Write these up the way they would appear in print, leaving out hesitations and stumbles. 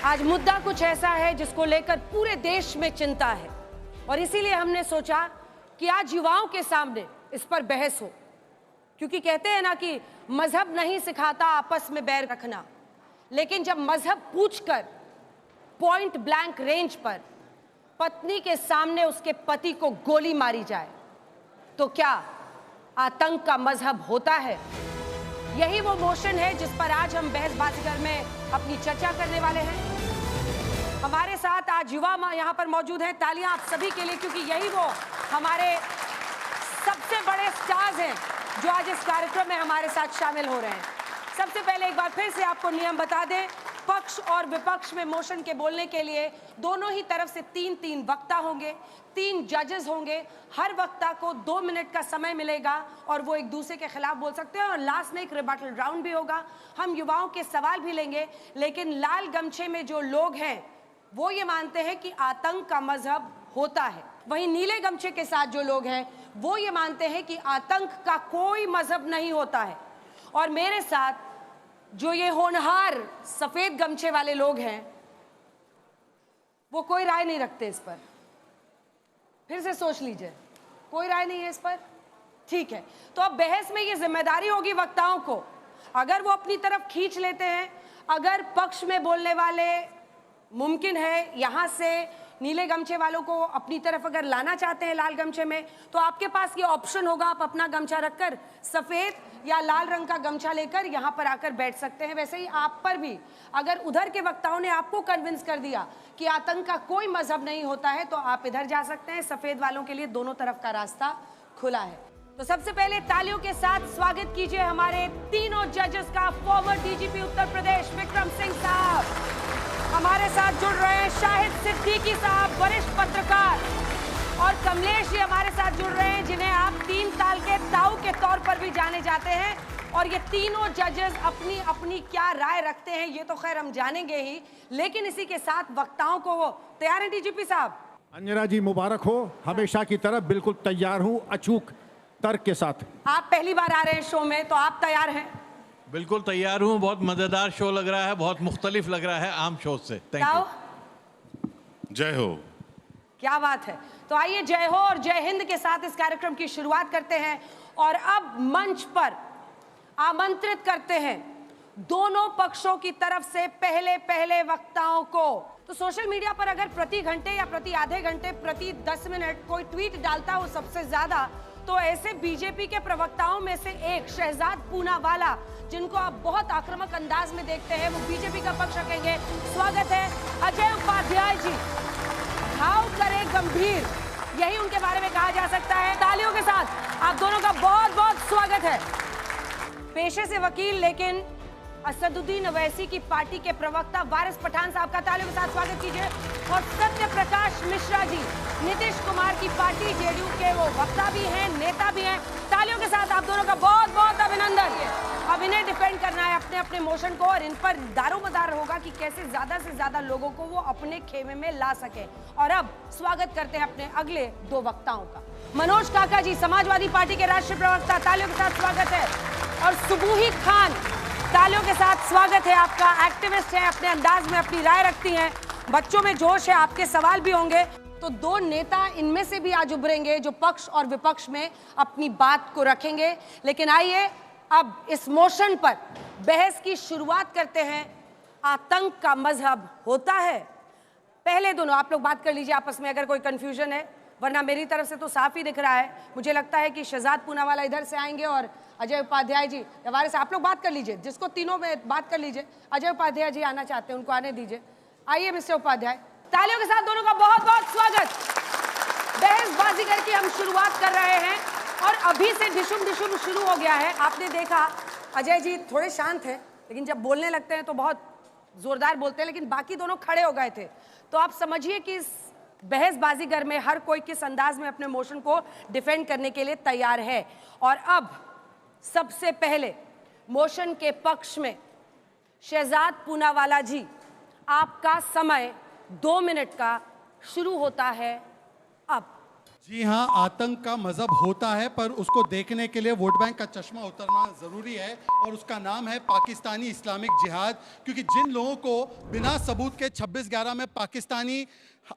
आज मुद्दा कुछ ऐसा है जिसको लेकर पूरे देश में चिंता है और इसीलिए हमने सोचा कि आज युवाओं के सामने इस पर बहस हो, क्योंकि कहते हैं ना कि मजहब नहीं सिखाता आपस में बैर रखना, लेकिन जब मजहब पूछकर पॉइंट ब्लैंक रेंज पर पत्नी के सामने उसके पति को गोली मारी जाए तो क्या आतंक का मजहब होता है? यही वो मोशन है जिस पर आज हम बहसबाजीगर में अपनी चर्चा करने वाले हैं। हमारे साथ आज युवा यहाँ पर मौजूद हैं। तालियां आप सभी के लिए, क्योंकि यही वो हमारे सबसे बड़े स्टार्स हैं जो आज इस कार्यक्रम में हमारे साथ शामिल हो रहे हैं। सबसे पहले एक बार फिर से आपको नियम बता दें, पक्ष और विपक्ष में मोशन के बोलने के लिए दोनों ही तरफ से तीन वक्ता होंगे, 3 जजेस होंगे। हर वक्ता को 2 मिनट का समय मिलेगा और वो एक दूसरे के खिलाफ बोल सकते हैं और लास्ट में एक रिबटल राउंड भी होगा। हम युवाओं के सवाल भी लेंगे, लेकिन लाल गमछे में जो लोग हैं वो ये मानते हैं कि आतंक का मजहब होता है, वहीं नीले गमछे के साथ जो लोग हैं वो ये मानते हैं कि आतंक का कोई मजहब नहीं होता है। और मेरे साथ जो ये होनहार सफेद गमछे वाले लोग हैं वो कोई राय नहीं रखते इस पर। फिर से सोच लीजिए, कोई राय नहीं है इस पर, ठीक है। तो अब बहस में ये जिम्मेदारी होगी वक्ताओं को, अगर वो अपनी तरफ खींच लेते हैं, अगर पक्ष में बोलने वाले मुमकिन है यहां से नीले गमछे वालों को अपनी तरफ अगर लाना चाहते हैं लाल गमछे में, तो आपके पास ये ऑप्शन होगा, आप अपना गमछा रखकर सफेद या लाल रंग का गमछा लेकर यहां पर आकर बैठ सकते हैं। वैसे ही आप पर भी अगर उधर के वक्ताओं ने आपको कन्विंस कर दिया कि आतंक का कोई मजहब नहीं होता है तो आप इधर जा सकते हैं। सफेद वालों के लिए दोनों तरफ का रास्ता खुला है। तो सबसे पहले तालियों के साथ स्वागत कीजिए हमारे तीनों जजेस का। फॉर्मर डीजीपी उत्तर प्रदेश विक्रम सिंह साहब हमारे साथ जुड़ रहे हैं, शाहिद सिद्दीकी साहब वरिष्ठ पत्रकार, और कमलेश जी हमारे साथ जुड़ रहे हैं जिन्हें आप 3 ताल के ताऊ के तौर पर भी जाने जाते हैं। और ये तीनों जजेस अपनी अपनी क्या राय रखते हैं ये तो खैर हम जानेंगे ही, लेकिन इसी के साथ वक्ताओं को वो तैयार है डीजीपी साहब? अंजना जी मुबारक हो, हमेशा की तरह बिल्कुल तैयार हूँ अचूक तर्क के साथ। आप पहली बार आ रहे हैं शो में, तो आप तैयार हैं? बिल्कुल तैयार हूँ, बहुत मजेदार शो लग रहा है, बहुत मुख्तलिफ लग रहा है आम शो से। Thank you. जय हो। क्या बात है। तो आइए जय हो और जय हिंद के साथ इस कार्यक्रम की शुरुआत करते हैं और अब मंच पर आमंत्रित करते हैं दोनों पक्षों की तरफ से पहले वक्ताओं को। तो सोशल मीडिया पर अगर प्रति घंटे या प्रति आधे घंटे, प्रति 10 मिनट कोई ट्वीट डालता हो सबसे ज्यादा, तो ऐसे बीजेपी के प्रवक्ताओं में से एक शहजाद पूनावाला, जिनको आप बहुत आक्रामक अंदाज में देखते हैं, वो बीजेपी का पक्ष रखेंगे। स्वागत है अजय उपाध्याय जी। भाव करे गंभीर, यही उनके बारे में कहा जा सकता है। तालियों के साथ आप दोनों का बहुत बहुत स्वागत है। पेशे से वकील लेकिन असदुद्दीन अवैसी की पार्टी के प्रवक्ता वारिस पठान साहब का तालियों के साथ स्वागत कीजिए। और सत्य प्रकाश मिश्रा जी, नीतीश कुमार की पार्टी जेडीयू के वो वक्ता भी हैं, नेता भी हैं। तालियों के साथ आप दोनों का बहुत बहुत अभिनंदन। अब इन्हें डिफेंड करना है अपने अपने मोशन को और इन पर दारोमदार होगा कि कैसे ज्यादा से ज्यादा लोगों को वो अपने खेमे में ला सके। और अब स्वागत करते हैं अपने अगले 2 वक्ताओं का। मनोज काका जी, समाजवादी पार्टी के राष्ट्रीय प्रवक्ता, तालियों के साथ स्वागत है। और सुबूही खान, तालियों के साथ स्वागत है आपका। एक्टिविस्ट है, अपने अंदाज में अपनी राय रखती हैं, बच्चों में जोश है, आपके सवाल भी होंगे। तो 2 नेता इनमें से भी आज उभरेंगे जो पक्ष और विपक्ष में अपनी बात को रखेंगे। लेकिन आइए अब इस मोशन पर बहस की शुरुआत करते हैं। आतंक का मजहब होता है? पहले दोनों आप लोग बात कर लीजिए आपस में अगर कोई कंफ्यूजन है, वरना मेरी तरफ से तो साफ ही दिख रहा है। मुझे लगता है कि शहजाद पूनावाला इधर से आएंगे और अजय उपाध्याय जी हमारे से आप लोग बात कर लीजिए, जिसको तीनों में बात कर लीजिए। अजय उपाध्याय जी आना चाहते हैं, उनको आने दीजिए। आइए मिस्टर उपाध्याय, तालियों के साथ दोनों का बहुत बहुत स्वागत। बहसबाजीगर की हम शुरुआत कर रहे हैं और अभी से डिशुम शुरू हो गया है। आपने देखा अजय जी थोड़े शांत हैं, लेकिन जब बोलने लगते हैं तो बहुत जोरदार बोलते हैं, लेकिन बाकी दोनों खड़े हो गए थे। तो आप समझिए कि इस बहसबाजीगर में हर कोई किस अंदाज में अपने मोशन को डिफेंड करने के लिए तैयार है। और अब सबसे पहले मोशन के पक्ष में शहजाद पूनावाला जी, आपका समय 2 मिनट का शुरू होता है अब। जी हाँ, आतंक का मजहब होता है, पर उसको देखने के लिए वोट बैंक का चश्मा उतरना ज़रूरी है, और उसका नाम है पाकिस्तानी इस्लामिक जिहाद। क्योंकि जिन लोगों को बिना सबूत के 26/11 में पाकिस्तानी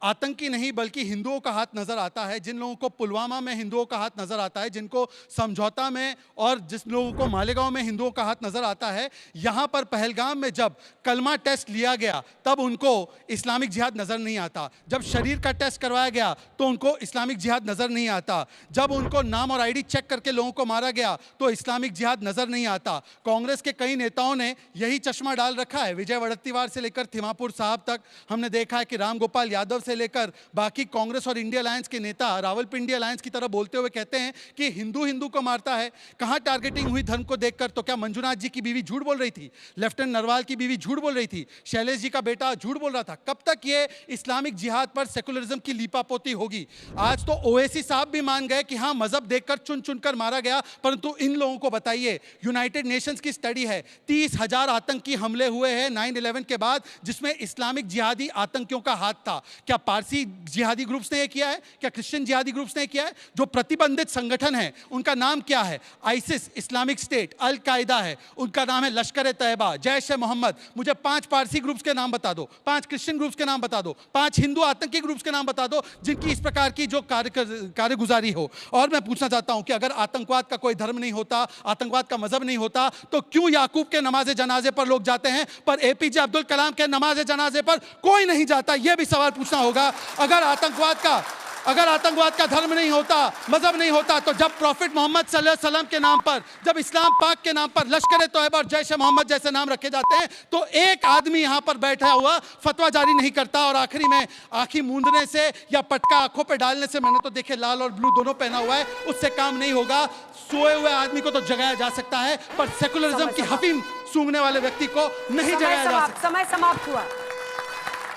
आतंकी नहीं बल्कि हिंदुओं का हाथ नज़र आता है, जिन लोगों को पुलवामा में हिंदुओं का हाथ नज़र आता है, जिनको समझौता में और जिस लोगों को मालेगांव में हिंदुओं का हाथ नज़र आता है, यहाँ पर पहलगाम में जब कलमा टेस्ट लिया गया तब उनको इस्लामिक जिहाद नज़र नहीं आता। जब शरीर का टेस्ट करवाया गया तो उनको इस्लामिक जिहाद नज़र नहीं आता। जब उनको नाम और आईडी चेक करके लोगों को मारा गया तो इस्लामिक जिहाद नज़र नहीं आता। कांग्रेस के कई नेताओं ने यही चश्मा डाल रखा है। विजय वड़त्तीवार से लेकर थिमापुर साहब तक हमने देखा है कि राम गोपाल यादव से लेकर बाकी कांग्रेस और इंडिया अलायंस के नेता रावलपिंडी अलायंस की तरह बोलते हुए कहते हैं कि हिंदू हिंदू को मारता है। कहां टारगेटिंग हुई धर्म को देखकर? तो क्या मंजुनाथ जी की बीवी झूठ बोल रही थी? लेफ्टिनेंट नरवाल की बीवी झूठ बोल रही थी? शैलेश जी का बेटा झूठ बोल रहा था? कब तक ये इस्लामिक जिहाद पर सेकुलरिज्म की लीपापोती होगी? आज तो ओवैसी साहब भी मान गए कि हां, मजहब देखकर चुन चुनकर मारा गया, परंतु इन लोगों को बताइए, यूनाइटेड नेशंस की स्टडी है, 30,000 आतंकी हमले हुए हैं 9/11 के बाद, जिसमें इस्लामिक जिहादी आतंकियों का हाथ था। क्या पारसी जिहादी ग्रुप्स ने यह किया है? क्या क्रिश्चियन जिहादी ग्रुप्स ने किया है? जो प्रतिबंधित संगठन है उनका नाम क्या है? आइसिस, इस्लामिक स्टेट, अल कायदा है, उनका नाम है लश्कर ए तैयबा, जैश ए मोहम्मद। मुझे 5 पारसी ग्रुप्स के नाम बता दो, 5 क्रिश्चियन ग्रुप्स के नाम बता दो, 5 हिंदू आतंकी ग्रुप्स के नाम बता दो जिनकी इस प्रकार की जो कार्यगुजारी हो। और मैं पूछना चाहता हूं कि अगर आतंकवाद का कोई धर्म नहीं होता, आतंकवाद का मजहब नहीं होता, तो क्यों याकूब के नमाज जनाजे पर लोग जाते हैं पर एपीजे अब्दुल कलाम के नमाज जनाजे पर कोई नहीं जाता? यह भी सवाल पूछना होगा। अगर आतंकवाद का धर्म नहीं होता, मजहब नहीं होता, तो जब प्रॉफिट मोहम्मद सल्लल्लाहु अलैहि वसल्लम के नाम पर, जब इस्लाम पाक के नाम पर लश्कर ए तैयबा और जैश ए मोहम्मद जैसे नाम रखे जाते हैं, तो एक आदमी यहां पर बैठा हुआ फतवा जारी नहीं करता। और आखिरी में आंखें मूंदने से या पटका आंखों पे डालने से, मैंने तो देखे लाल और ब्लू दोनों पहना हुआ है, उससे काम नहीं होगा। सोए हुए आदमी को तो जगाया जा सकता है, पर सेकुलरिज्म की हफीम सूंघने वाले व्यक्ति को नहीं जगाया जा सकता। समय समाप्त हुआ।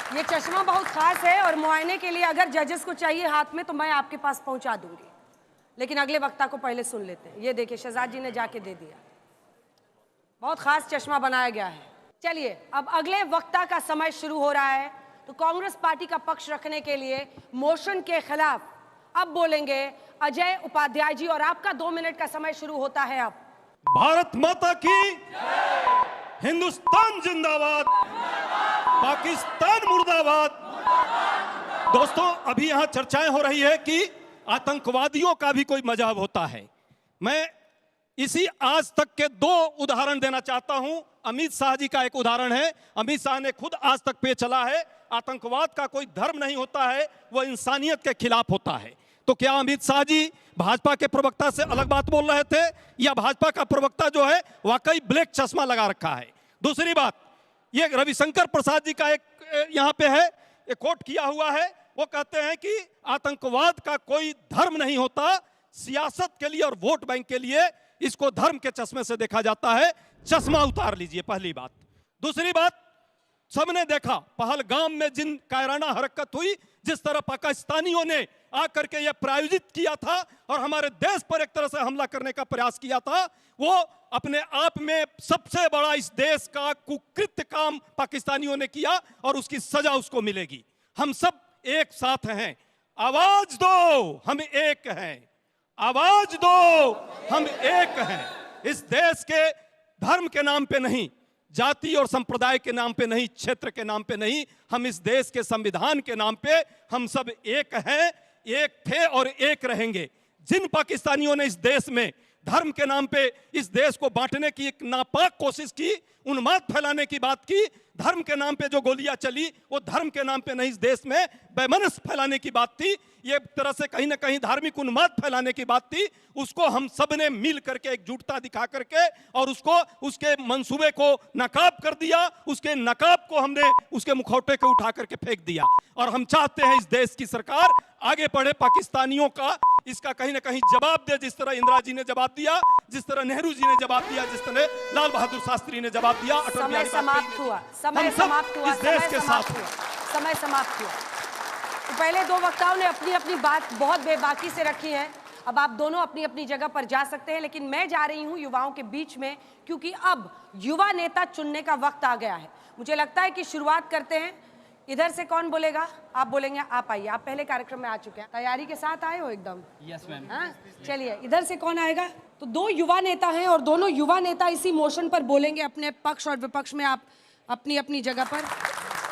ये चश्मा बहुत खास है और मुआयने के लिए अगर जजेस को चाहिए हाथ में तो मैं आपके पास पहुंचा दूंगी, लेकिन अगले वक्ता को पहले सुन लेते हैं। ये देखिए, शहजाद जी ने जाके दे दिया। बहुत खास चश्मा बनाया गया है। चलिए, अब अगले वक्ता का समय शुरू हो रहा है। तो कांग्रेस पार्टी का पक्ष रखने के लिए मोशन के खिलाफ अब बोलेंगे अजय उपाध्याय जी, और आपका 2 मिनट का समय शुरू होता है अब। भारत माता की, हिंदुस्तान जिंदाबाद, पाकिस्तान मुर्दाबाद। दोस्तों, अभी यहां चर्चाएं हो रही है कि आतंकवादियों का भी कोई मजहब होता है। मैं इसी आज तक के 2 उदाहरण देना चाहता हूं। अमित शाह जी का एक उदाहरण है। अमित शाह ने खुद आज तक पे चला है, आतंकवाद का कोई धर्म नहीं होता है, वह इंसानियत के खिलाफ होता है। तो क्या अमित शाह जी भाजपा के प्रवक्ता से अलग बात बोल रहे थे, या भाजपा का प्रवक्ता जो है वाकई ब्लैक चश्मा लगा रखा है? दूसरी बात, ये रविशंकर प्रसाद जी का एक यहाँ पे है, एक कोट किया हुआ है। वो कहते हैं कि आतंकवाद का कोई धर्म नहीं होता, सियासत के लिए और वोट बैंक के लिए इसको धर्म के चश्मे से देखा जाता है। चश्मा उतार लीजिए, पहली बात। दूसरी बात, सबने देखा पहलगाम में जिन कायराना हरकत हुई, जिस तरह पाकिस्तानियों ने आकर के यह प्रायोजित किया था और हमारे देश पर एक तरह से हमला करने का प्रयास किया था, वो अपने आप में सबसे बड़ा इस देश का कुकृत्य काम पाकिस्तानियों ने किया और उसकी सजा उसको मिलेगी। हम सब एक साथ हैं। आवाज दो, हम एक हैं। आवाज दो, हम एक हैं। इस देश के धर्म के नाम पे नहीं, जाति और संप्रदाय के नाम पे नहीं, क्षेत्र के नाम पे नहीं, हम इस देश के संविधान के नाम पे हम सब एक हैं, एक थे और एक रहेंगे। जिन पाकिस्तानियों ने इस देश में धर्म के नाम पे इस देश को बांटने की एक नापाक कोशिश की, उन्माद फैलाने की बात की, धर्म के नाम पे जो गोलियां चली वो धर्म के नाम पे नहीं, इस देश में बेमनस फैलाने की बात थी, ये तरह से कहीं ना कहीं धार्मिक उन्माद फैलाने की बात थी। उसको हम सब ने मिल करके एकजुटता दिखा करके और उसको, उसके मंसूबे को नकाब कर दिया, उसके नकाब को हमने उसके मुखौटे को उठा करके फेंक दिया। और हम चाहते हैं इस देश की सरकार आगे बढ़े, पाकिस्तानियों का इसका कहीं ना कहीं जवाब दे, जिस तरह इंदिरा जी ने जवाब दिया, जिस तरह नेहरू जी ने जवाब दिया, जिस तरह लाल बहादुर शास्त्री ने जवाब दिया। समय समाप्त हुआ, समय समाप्त हुआ, समय समाप्त हुआ, समय समाप्त हुआ। तो पहले 2 वक्ताओं ने अपनी अपनी बात बहुत बेबाकी से रखी है। अब आप दोनों अपनी अपनी जगह पर जा सकते हैं, लेकिन मैं जा रही हूं युवाओं के बीच में, क्योंकि अब युवा नेता चुनने का वक्त आ गया है। मुझे लगता है कि शुरुआत करते हैं इधर से कौन बोलेगा? आप बोलेंगे। आप आइए, आप पहले कार्यक्रम में आ चुके हैं, तैयारी के साथ आए हो एकदम। Yes ma'am. हाँ, चलिए इधर से कौन आएगा? तो दो युवा नेता हैं और दोनों युवा नेता इसी मोशन पर बोलेंगे अपने पक्ष और विपक्ष में। आप अपनी अपनी जगह पर,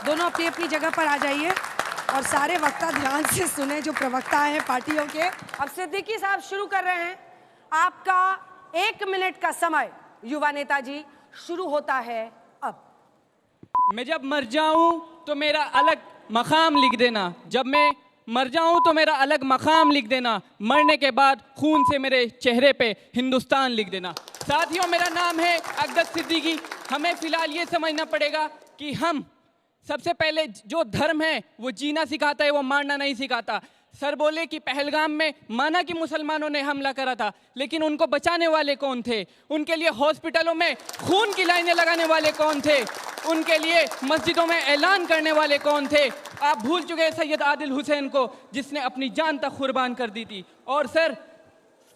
दोनों अपनी अपनी जगह पर आ जाइए और सारे वक्ता ध्यान से सुने जो प्रवक्ता हैं पार्टियों के। अब सिद्दीकी साहब शुरू कर रहे हैं। आपका 1 मिनट का समय युवा नेता जी शुरू होता है अब। मैं जब मर जाऊं तो मेरा अलग मकाम लिख देना, जब मैं मर जाऊं तो मेरा अलग मकाम लिख देना, मरने के बाद खून से मेरे चेहरे पे हिंदुस्तान लिख देना। साथियों, मेरा नाम है अक़दस सिद्दीकी। हमें फिलहाल ये समझना पड़ेगा कि हम सबसे पहले जो धर्म है वो जीना सिखाता है, वो मारना नहीं सिखाता। सर बोले कि पहलगाम में माना कि मुसलमानों ने हमला करा था, लेकिन उनको बचाने वाले कौन थे? उनके लिए हॉस्पिटलों में खून की लाइनें लगाने वाले कौन थे? उनके लिए मस्जिदों में ऐलान करने वाले कौन थे? आप भूल चुके हैं सैयद आदिल हुसैन को, जिसने अपनी जान तक कुर्बान कर दी थी। और सर,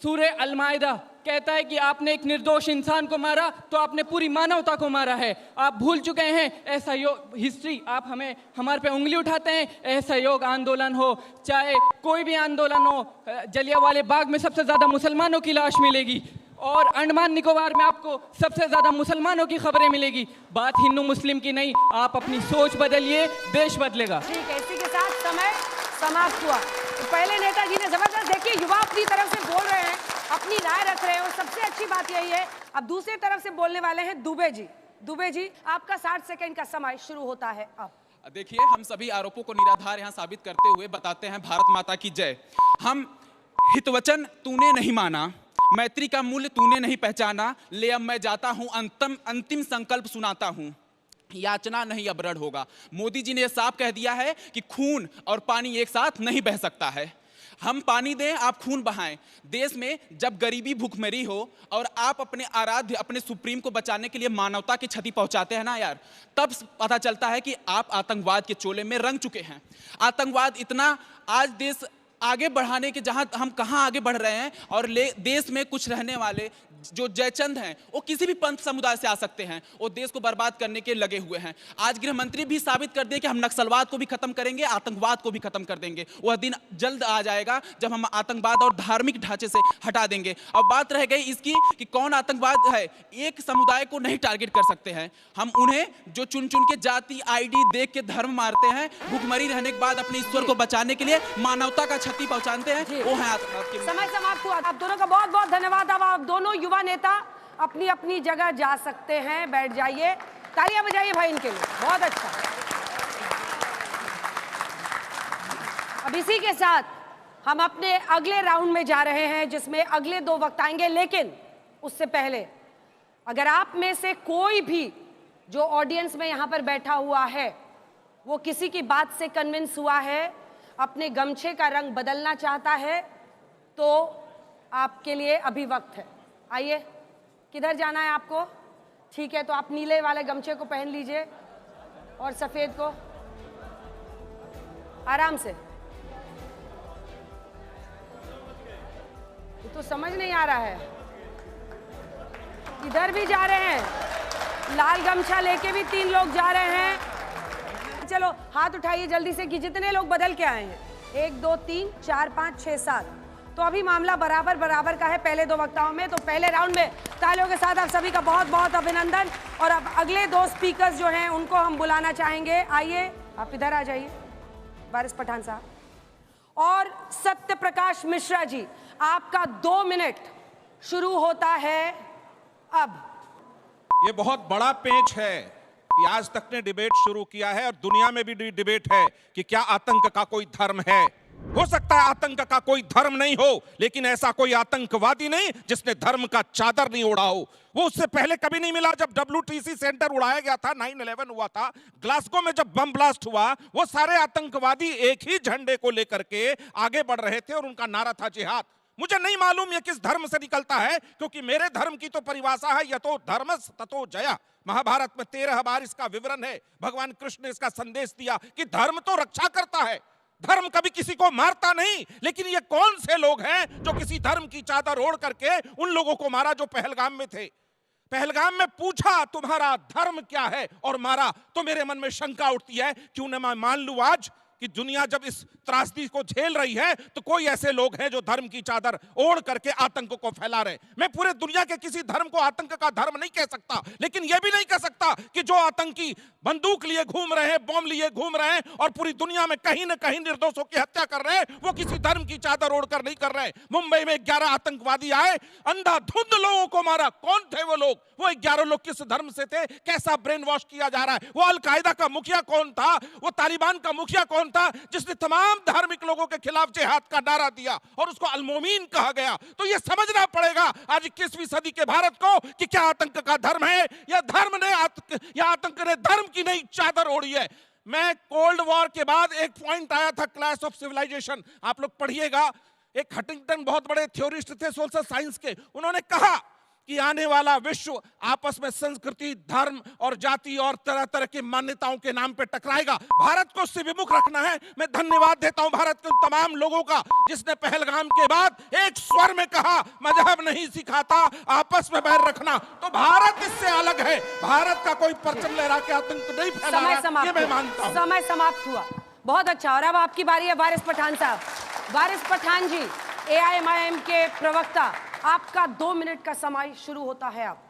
सूरे अल-माइदा कहता है कि आपने एक निर्दोष इंसान को मारा तो आपने पूरी मानवता को मारा है। आप भूल चुके हैं ऐसा हिस्ट्री। आप हमारे पे उंगली उठाते हैं। असहयोग आंदोलन हो, चाहे कोई भी आंदोलन हो, जलियांवाला बाग में सबसे ज़्यादा मुसलमानों की लाश मिलेगी और अंडमान निकोबार में आपको सबसे ज़्यादा मुसलमानों की खबरें मिलेगी। बात हिंदू मुस्लिम की नहीं। आप अपनी सोच बदलिए, देश बदलेगा। ठीक है, इसी के साथ समय समाप्त हुआ। तो पहले नेताजी ने जबरदस्त, देखिए युवा अपनी तरफ से बोल रहे हैं, अपनी राय रख रहे हैं और सबसे अच्छी बात यही है। अब दूसरी तरफ से बोलने वाले हैं दुबे जी। दुबे जी, आपका 60 सेकंड का समय शुरू होता है अब। देखिए, हम सभी आरोपों को निराधार यहाँ साबित करते हुए बताते हैं भारत माता की जय। हम हितवचन तूने नहीं माना, मैत्री का मूल्य तूने नहीं पहचाना, ले अब मैं जाता हूँ, अंतिम संकल्प सुनाता हूँ, याचना नहीं अब ऋण होगा। मोदी जी ने साफ कह दिया है कि खून और पानी एक साथ नहीं बह सकता है। हम पानी दें, आप खून बहाएं। देश में जब गरीबी भूखमरी हो और आप अपने आराध्य, अपने सुप्रीम को बचाने के लिए मानवता की क्षति पहुंचाते हैं ना यार, तब पता चलता है कि आप आतंकवाद के चोले में रंग चुके हैं। आतंकवाद इतना आज देश आगे बढ़ाने के, जहां हम कहां आगे बढ़ रहे हैं, और देश में कुछ रहने वाले जो जयचंद हैं वो किसी भी पंथ समुदाय से आ सकते हैं, वो देश को बर्बाद करने के लगे हुए हैं। आज गृह मंत्री भी साबित कर दिए कि हम नक्सलवाद को भी खत्म करेंगे, आतंकवाद को भी खत्म कर देंगे। वह दिन जल्द आ जाएगा जब हम आतंकवाद और धार्मिक ढांचे से हटा देंगे। अब बात रह गई इसकी कि कौन आतंकवाद है। एक समुदाय को नहीं टारगेट कर सकते हैं हम, उन्हें जो चुन चुन के जाति आईडी देख के धर्म मारते हैं, भूखमरी रहने के बाद अपने ईश्वर को बचाने के लिए मानवता का क्षति पहुंचाते हैं, वो है आतंकवाद। समय समाप्त हुआ। आप दोनों का बहुत बहुत धन्यवाद। अब आप दोनों युवा नेता अपनी अपनी जगह जा सकते हैं, बैठ जाइए। तालियां बजाइए भाई इनके लिए, बहुत अच्छा। अब इसी के साथ हम अपने अगले राउंड में जा रहे हैं, जिसमें अगले 2 वक्त आएंगे। लेकिन उससे पहले अगर आप में से कोई भी जो ऑडियंस में यहां पर बैठा हुआ है वो किसी की बात से कन्विंस हुआ है, अपने गमछे का रंग बदलना चाहता है, तो आपके लिए अभी वक्त है। आइए, किधर जाना है आपको? ठीक है, तो आप नीले वाले गमछे को पहन लीजिए और सफेद को आराम से। ये तो समझ नहीं आ रहा है। इधर भी जा रहे हैं, लाल गमछा लेके भी 3 लोग जा रहे हैं। चलो हाथ उठाइए जल्दी से कि जितने लोग बदल के आए हैं। 1 2 3 4 5 6 7। तो अभी मामला बराबर बराबर का है पहले 2 वक्ताओं में। तो पहले राउंड में तालियों के साथ आप सभी का बहुत बहुत अभिनंदन। और अब अगले 2 स्पीकर्स जो हैं उनको हम बुलाना चाहेंगे। आइए, आप इधर आ जाइए, वारिस पठान साहब और सत्य प्रकाश मिश्रा जी। आपका 2 मिनट शुरू होता है अब। ये बहुत बड़ा पेंच है कि आज तक ने डिबेट शुरू किया है और दुनिया में भी डिबेट है कि क्या आतंक का कोई धर्म है। हो सकता है आतंक का कोई धर्म नहीं हो, लेकिन ऐसा कोई आतंकवादी नहीं जिसने धर्म का चादर नहीं ओढ़ा हो। वो उससे पहले कभी नहीं मिला। जब WTC सेंटर उड़ाया गया था, 9/11 हुआ था, ग्लासगो में जब बम ब्लास्ट हुआ, वो सारे आतंकवादी एक ही झंडे को लेकर के आगे बढ़ रहे थे और उनका नारा था जिहाद। मुझे नहीं मालूम ये किस धर्म से निकलता है, क्योंकि मेरे धर्म की तो परिभाषा है यतो धर्मस् ततो जया। महाभारत में 13 बार इसका विवरण है। भगवान कृष्ण ने इसका संदेश दिया कि धर्म तो रक्षा करता है, धर्म कभी किसी को मारता नहीं। लेकिन ये कौन से लोग हैं जो किसी धर्म की चादर ओढ़ करके उन लोगों को मारा जो पहलगाम में थे। पहलगाम में पूछा तुम्हारा धर्म क्या है और मारा, तो मेरे मन में शंका उठती है, क्यों न मैं मान लूं आज कि दुनिया जब इस त्रासदी को झेल रही है तो कोई ऐसे लोग हैं जो धर्म की चादर ओढ़ करके आतंक को फैला रहे। मैं पूरे दुनिया के किसी धर्म को आतंक का धर्म नहीं कह सकता, लेकिन यह भी नहीं कह सकता कि जो आतंकी बंदूक लिए घूम रहे हैं, बम लिए घूम रहे हैं और पूरी दुनिया में कहीं न कहीं निर्दोषों की हत्या कर रहे हैं, वो किसी धर्म की चादर ओढ़कर नहीं कर रहे। मुंबई में 11 आतंकवादी आए, अंधाधुंध लोगों को मारा। कौन थे वो लोग? वो 11 लोग किस धर्म से थे? कैसा ब्रेन वॉश किया जा रहा है? वो अलकायदा का मुखिया कौन था? वो तालिबान का मुखिया कौन था जिसने तमाम धार्मिक लोगों के खिलाफ जिहाद का नारा दिया और उसको अलमोमीन कहा गया? तो ये समझना पड़ेगा आज 21वीं सदी के भारत को कि क्या आतंक का धर्म है या आतंक ने धर्म की नई चादर ओढ़ी है। मैं कोल्ड वॉर के बाद एक पॉइंट आया था, क्लैश ऑफ सिविलाइजेशन, आप लोग पढ़िएगा। एक हंटिंगटन बहुत बड़े थ्योरिस्ट थे सोशल साइंस के, उन्होंने कहा कि आने वाला विश्व आपस में संस्कृति, धर्म और जाति और तरह तरह की मान्यताओं के नाम पे टकराएगा। भारत को उससे विमुख रखना है। मैं धन्यवाद देता हूं भारत के उन तमाम लोगों का जिसने पहलगाम के बाद एक स्वर में कहा मजहब नहीं सिखाता, आपस में बैर रखना। तो भारत इससे अलग है। भारत का कोई परचम लहरा के आतंक नहीं फैला रहा, ये मैं मानता हूं। समय समाप्त हुआ। बहुत अच्छा। और अब आपकी बारी है वारिस पठान साहब। वारिस पठान जी, AIMIM के प्रवक्ता, आपका 2 मिनट का समय शुरू होता है। आप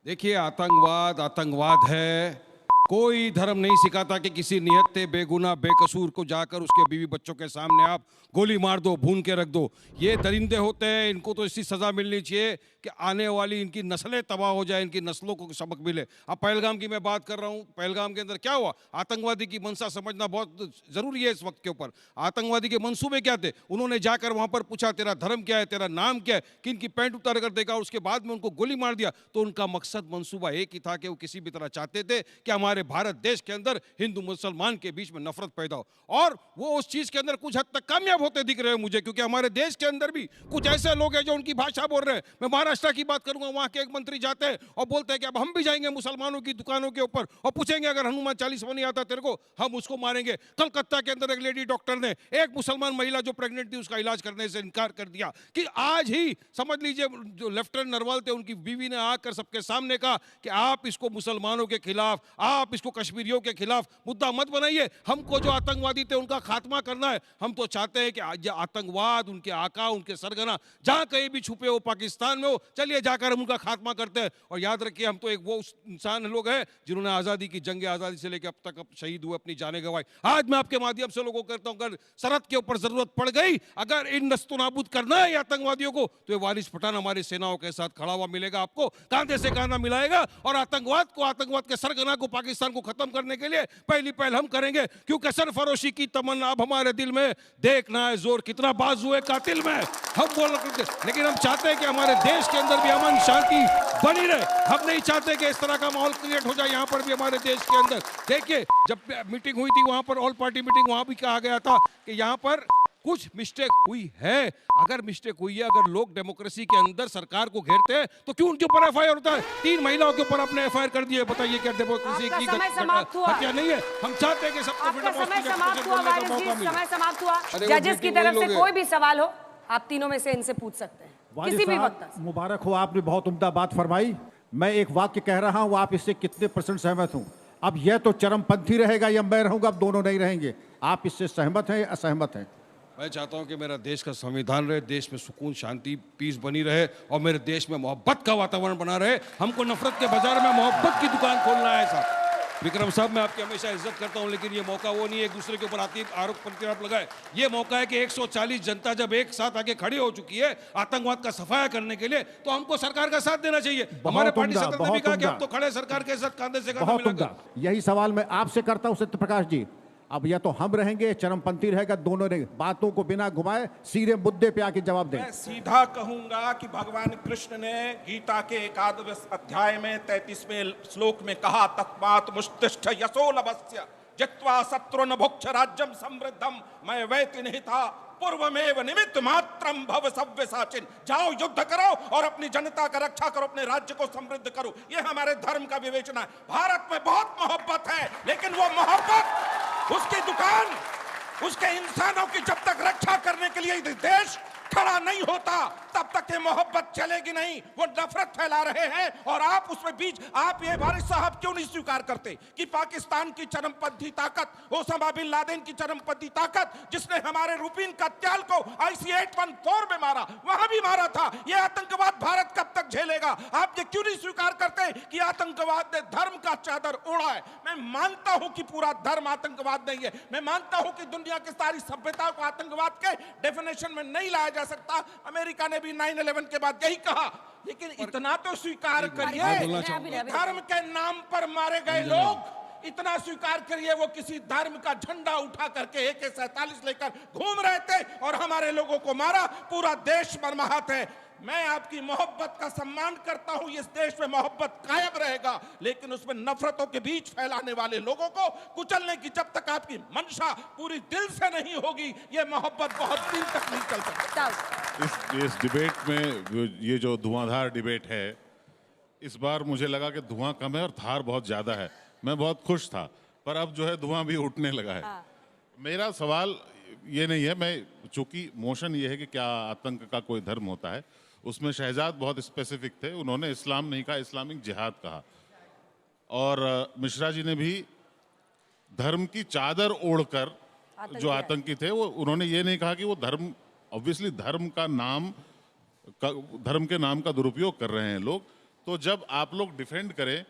देखिए, आतंकवाद है। कोई धर्म नहीं सिखाता कि किसी निहत्थे बेगुनाह बेकसूर को जाकर उसके बीवी बच्चों के सामने आप गोली मार दो, भून के रख दो। ये दरिंदे होते हैं, इनको तो ऐसी सजा मिलनी चाहिए कि आने वाली इनकी नस्लें तबाह हो जाए, इनकी नस्लों को सबक मिले। अब पहलगाम की मैं बात कर रहा हूँ, पहलगाम के अंदर क्या हुआ? आतंकवादी की मंशा समझना बहुत जरूरी है इस वक्त के ऊपर। आतंकवादी के मंसूबे क्या थे? उन्होंने जाकर वहां पर पूछा तेरा धर्म क्या है, तेरा नाम क्या है, किन की पैंट उतार कर देखा, उसके बाद में उनको गोली मार दिया। तो उनका मकसद, मंसूबा एक ही था कि वो किसी भी तरह चाहते थे कि हमारे भारत देश के अंदर हिंदू मुसलमान के बीच में नफरत पैदा हो। और वो उस चीज के अंदर कुछ हद तक कामयाब होते दिख रहे हैं मुझे, क्योंकि हमारे देश के अंदर भी कुछ ऐसे लोग हैं जो उनकी भाषा बोल रहे हैं। मैं महाराष्ट्र की बात करूंगा, वहां के एक मंत्री जाते हैं और बोलते हैं कि अब हम भी जाएंगे मुसलमानों की दुकानों के ऊपर और पूछेंगे अगर हनुमान चालीसा नहीं आता तेरे को, हम उसको मारेंगे। कलकत्ता के अंदर एक लेडी डॉक्टर ने एक मुसलमान महिला जो प्रेग्नेंट थी उसका इलाज करने से इनकार कर दिया। कि आज ही समझ लीजिए, जो लेफ्टिनेंट नरवाल थे उनकी बीवी ने आकर सबके सामने कहा कि आप इसको मुसलमानों के खिलाफ, आप इसको कश्मीरियों के खिलाफ मुद्दा मत बनाइए, हमको जो आतंकवादी थे उनका खात्मा करना है। हम तो चाहते हैं कि आतंकवाद, उनके आका, उनके सरगना जहां कहीं भी छुपे हो, पाकिस्तान में हो, चलिए जाकर हम उनका खात्मा करते हैं। और याद रखिए, हम तो एक वो इंसान लोग हैं जिन्होंने आजादी की जंग आजादी से लेकर अब तक शहीद हुए, अपनी जानें गंवाई। आज मैं आपके माध्यम से लोगों को कहता हूं, अगर सरहद के ऊपर जरूरत पड़ गई, अगर इन नस्तनाबूद करना है आतंकवादियों को, तो ये वारिस पठान हमारी सेनाओं के साथ खड़ा हुआ मिलेगा, आपको कांधे से कांधा मिलाएगा। और आतंकवाद के सरगना को, पाकिस्तान को खत्म करने के लिए पहली पहल हम करेंगे, क्योंकि सरफरोशी की तमन्ना अब हमारे दिल में, देखना है जोर कितना बाजू है कातिल में, हम बोल रहे। लेकिन हम चाहते हैं कि हमारे देश के अंदर भी अमन शांति बनी रहे। हम नहीं चाहते कि इस तरह का माहौल क्रिएट हो जाए यहाँ पर भी हमारे देश के अंदर। देखिए, जब मीटिंग हुई थी वहां पर, ऑल पार्टी मीटिंग, वहां भी कहा गया था कि यहाँ पर कुछ मिस्टेक हुई है। अगर मिस्टेक हुई है, अगर लोग डेमोक्रेसी के अंदर सरकार को घेरते हैं तो क्यों उनके ऊपर FIR होता है? 3 महिलाओं के ऊपर आपने FIR कर दिए, बताइए क्या डेमोक्रेसी की हत्या नहीं है? हम चाहते हैं कि सबको समय समाप्त हुआ। जजेस की तरफ से कोई भी सवाल हो, आप तीनों में से इनसे पूछ सकते हैं किसी भी वक्त। मुबारक हो, आपने बहुत उम्दा बात फरमाई। मैं एक वाक्य कह रहा हूं, आप इससे कितने % सहमत हूं? अब यह तो चरमपंथी रहेगा या मैं रहूंगा, अब दोनों नहीं रहेंगे। आप इससे सहमत हैं या असहमत हैं? मैं चाहता हूं कि मेरा देश का संविधान रहे, देश में सुकून, शांति, पीस बनी रहे और मेरे देश में मोहब्बत का वातावरण बना रहे। हमको नफरत के बाजार में मोहब्बत की दुकान खोलना है साहब। विक्रम साहब, मैं आपकी हमेशा इज्जत करता हूं, लेकिन ये मौका वो नहीं है एक दूसरे के ऊपर आरोप प्रत्यारोप लगाए। ये मौका है कि 140 जनता जब एक साथ आके खड़ी हो चुकी है आतंकवाद का सफाया करने के लिए, तो हमको सरकार का साथ देना चाहिए। हमारे पार्टी सदस्य ने भी कहा कि हम तो खड़े सरकार के साथ कांधे से कांधा मिलाकर। यही सवाल मैं आपसे करता हूं सत्य प्रकाश जी। अब या तो हम रहेंगे, चरमपंथी रहेगा, दोनों ने बातों को बिना घुमाए सीधे मुद्दे पे आके जवाब दें। मैं सीधा कहूंगा कि भगवान कृष्ण ने गीता के 11वें अध्याय में 33वें श्लोक में कहा, तस्मात् मुष्तिष्ठ यशो लभस्य जित्वा शत्रुन भुक्ष राज्यम समृद्धम मैं वैति निहिता पूर्वमेव निमित्त मात्रम भव सव्यसाचिन। जाओ, युद्ध करो और अपनी जनता का रक्षा करो, अपने राज्य को समृद्ध करो। ये हमारे धर्म का विवेचना है। भारत में बहुत मोहब्बत है, लेकिन वो मोहब्बत, उसकी दुकान, उसके इंसानों की जब तक रक्षा करने के लिए देश खड़ा नहीं होता, तब तक ये मोहब्बत चलेगी नहीं। वो नफरत फैला रहे हैं और आप उसमें बीच, आप ये वारिस साहब क्यों नहीं स्वीकार करते कि पाकिस्तान की चरमपंथी ताकत, ओसामा बिन लादेन की चरमपंथी ताकत, जिसने हमारे रूपीन कत्याल को IC 814 में मारा, वहां भी मारा था, ये आतंकवाद भारत कब तक झेलेगा? आप ये क्यों नहीं स्वीकार करते कि आतंकवाद ने धर्म का चादर ओढ़ा है? मैं मानता हूं कि पूरा धर्म आतंकवाद नहीं है, मैं मानता हूं कि दुनिया की सारी सभ्यता को आतंकवाद के डेफिनेशन में नहीं लाया जा सकता। अमेरिका ने भी 9/11 के बाद यही कहा, लेकिन इतना तो स्वीकार करिए, धर्म के नाम पर मारे गए लोग, इतना स्वीकार करिए वो किसी धर्म का झंडा उठा करके AK-47 लेकर घूम रहे थे और हमारे लोगों को मारा, पूरा देश मरमहात है। मैं आपकी मोहब्बत का सम्मान करता हूं, इस देश में मोहब्बत कायम रहेगा, लेकिन उसमें नफरतों के बीच फैलाने वाले लोगों को कुचलने की जब तक आपकी मंशा पूरी दिल से नहीं होगी, ये मोहब्बत बहुत दिन तक नहीं चल सकती। इस डिबेट में ये जो धुआंधार डिबेट है, इस बार मुझे लगा कि धुआं कम है और धार बहुत ज्यादा है। मैं बहुत खुश था, पर अब जो है धुआं भी उठने लगा है। मेरा सवाल ये नहीं है, मैं चूंकि मोशन ये है कि क्या आतंक का कोई धर्म होता है, उसमें शहजाद बहुत स्पेसिफिक थे, उन्होंने इस्लाम नहीं कहा, इस्लामिक जिहाद कहा। और मिश्रा जी ने भी धर्म की चादर ओढ़कर जो आतंकी थे, वो उन्होंने ये नहीं कहा कि वो धर्म, ऑब्वियसली धर्म के नाम का दुरुपयोग कर रहे हैं लोग। तो जब आप लोग डिफेंड करें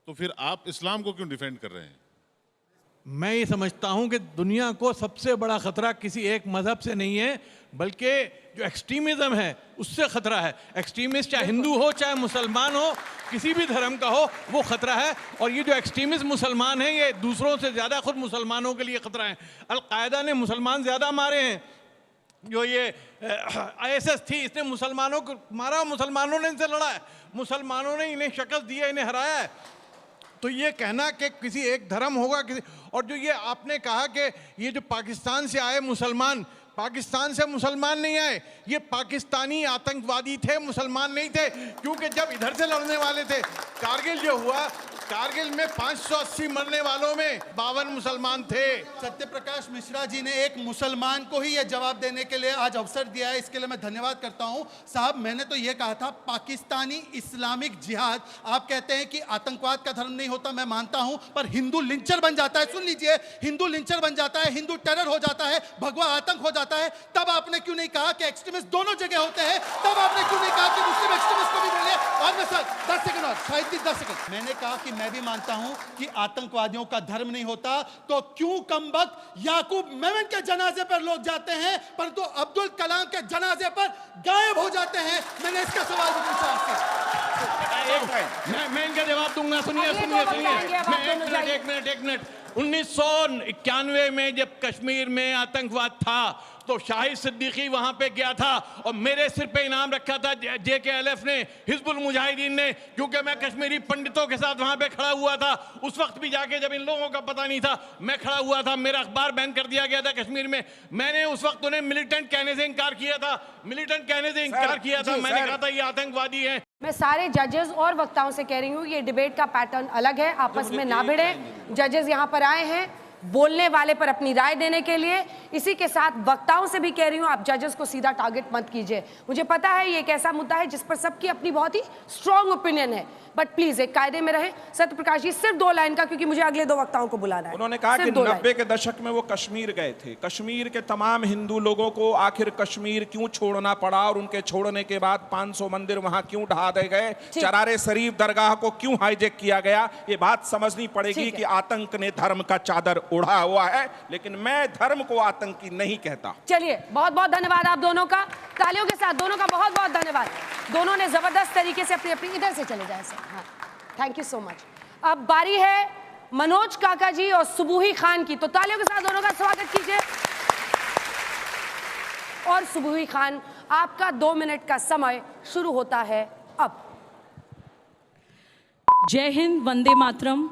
तो फिर आप इस्लाम को क्यों डिफेंड कर रहे हैं? मैं ये समझता हूं कि दुनिया को सबसे बड़ा खतरा किसी एक मजहब से नहीं है, बल्कि जो एक्सट्रीमिज्म है उससे खतरा है। एक्सट्रीमिस्ट चाहे हिंदू हो चाहे मुसलमान हो, किसी भी धर्म का हो, वो खतरा है। और ये जो एक्सट्रीमिस्ट मुसलमान हैं, ये दूसरों से ज्यादा खुद मुसलमानों के लिए खतरा है। अलकायदा ने मुसलमान ज्यादा मारे हैं। जो ये ISS थी, इसने मुसलमानों को मारा, मुसलमानों ने इनसे लड़ा है, मुसलमानों ने इन्हें शिकस्त दी है, इन्हें हराया है। तो ये कहना कि किसी एक धर्म होगा किसी, और जो ये आपने कहा कि ये जो पाकिस्तान से आए मुसलमान, पाकिस्तान से मुसलमान नहीं आए, ये पाकिस्तानी आतंकवादी थे, मुसलमान नहीं थे। क्योंकि जब इधर से लड़ने वाले थे, कारगिल जो हुआ, कारगिल में 580 मरने वालों में 52 मुसलमान थे। सत्यप्रकाश मिश्रा जी ने एक मुसलमान को ही यह जवाब देने के लिए आज अवसर दिया है, इसके लिए मैं धन्यवाद करता हूं। साहब, मैंने तो यह कहा था पाकिस्तानी इस्लामिक जिहाद, आप कहते हैं कि आतंकवाद का धर्म नहीं होता, मैं मानता हूं, पर हिंदू लिंचर बन जाता है। सुन लीजिए, हिंदू लिंचर बन जाता है, हिंदू टेरर हो जाता है, भगवा आतंक हो जाता है। तब आपने क्यों नहीं कहा कि एक्सट्रीमिस्ट दोनों जगह होते हैं? तब आपने क्यों नहीं कहा कि मुस्लिम एक्सट्रीमिस्ट को भी बोलिए? और मैं सर 10 सेकंड और, शायद 10 सेकंड, मैंने कहा कि मैं भी मानता हूं कि आतंकवादियों का धर्म नहीं होता, तो क्यों कमबख्त याकूब मेमन के जनाजे पर लोग जाते हैं, परंतु अब्दुल कलाम के जनाजे पर गायब हो जाते हैं? मैंने इसका सवाल भी पूछा आपसे। मैं इनका जवाब दूंगा। सुनिए सुनिए सुनिए, एक मिनट। 1991 में जब कश्मीर में आतंकवाद था, तो शाहिद सिद्दीकी वहां पे गया था और मेरे सिर पे इनाम रखा था JKLF ने, हिजबुल मुजाहिदीन ने, क्योंकि मैं कश्मीरी पंडितों के साथ वहां पे खड़ा हुआ था। उस वक्त भी जाके, जब इन लोगों का पता नहीं था, मैं खड़ा हुआ था। मेरा अखबार बैन कर दिया गया था कश्मीर में। मैंने उस वक्त उन्हें मिलिटेंट कहने से इनकार किया था, मैंने कहा था ये आतंकवादी है। मैं सारे जजेस और वक्ताओं से कह रही हूँ, ये डिबेट का पैटर्न अलग है, आपस में ना भिड़े। जजेस यहाँ पर आए हैं बोलने वाले पर अपनी राय देने के लिए। इसी के साथ वक्ताओं से भी कह रही हूँ, आप जजेस को सीधा टारगेट मत कीजिए। मुझे पता है ये एक ऐसा मुद्दा है जिस पर सबकी अपनी बहुत ही स्ट्रॉन्ग ओपिनियन है, बट प्लीज एक कायदे में रहे। सत्यप्रकाश जी, सिर्फ 2 लाइन का, क्योंकि मुझे अगले 2 वक्ताओं को बुलाना है। उन्होंने कहा कि 90 के दशक में वो कश्मीर गए थे, कश्मीर के तमाम हिंदू लोगों को आखिर कश्मीर क्यों छोड़ना पड़ा, और उनके छोड़ने के बाद 500 मंदिर वहां क्यों ढा दिए गए, चरारे शरीफ दरगाह को क्यों हाईजैक किया गया। ये बात समझनी पड़ेगी कि आतंक ने धर्म का चादर ओढ़ा हुआ है, लेकिन मैं धर्म को आतंकी नहीं कहता। चलिए, बहुत बहुत धन्यवाद आप दोनों का, तालियों के साथ दोनों का बहुत बहुत धन्यवाद। दोनों ने जबरदस्त तरीके से अपनी इधर से चले जाए सर। हाँ, थैंक यू सो मच। अब बारी है मनोज काका जी और सुबूही खान की, तो तालियों के साथ दोनों का स्वागत कीजिए। और सुबूही खान, आपका 2 मिनट का समय शुरू होता है अब। जय हिंद, वंदे मातरम।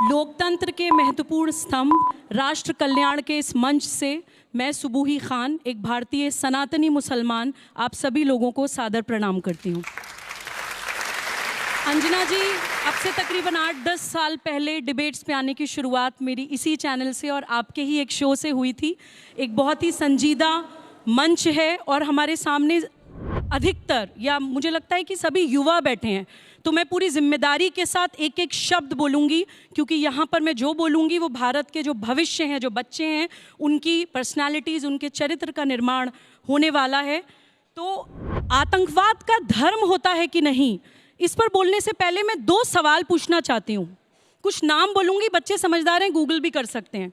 लोकतंत्र के महत्वपूर्ण स्तंभ राष्ट्र कल्याण के इस मंच से मैं सुबूही खान, एक भारतीय सनातनी मुसलमान, आप सभी लोगों को सादर प्रणाम करती हूँ। अंजना जी, अब से तकरीबन 8-10 साल पहले डिबेट्स पे आने की शुरुआत मेरी इसी चैनल से और आपके ही एक शो से हुई थी। एक बहुत ही संजीदा मंच है और हमारे सामने अधिकतर, या मुझे लगता है कि सभी युवा बैठे हैं, तो मैं पूरी जिम्मेदारी के साथ एक एक शब्द बोलूँगी, क्योंकि यहाँ पर मैं जो बोलूँगी वो भारत के जो भविष्य हैं, जो बच्चे हैं, उनकी पर्सनालिटीज़, उनके चरित्र का निर्माण होने वाला है। तो आतंकवाद का धर्म होता है कि नहीं, इस पर बोलने से पहले मैं 2 सवाल पूछना चाहती हूँ। कुछ नाम बोलूँगी, बच्चे समझदार हैं, गूगल भी कर सकते हैं।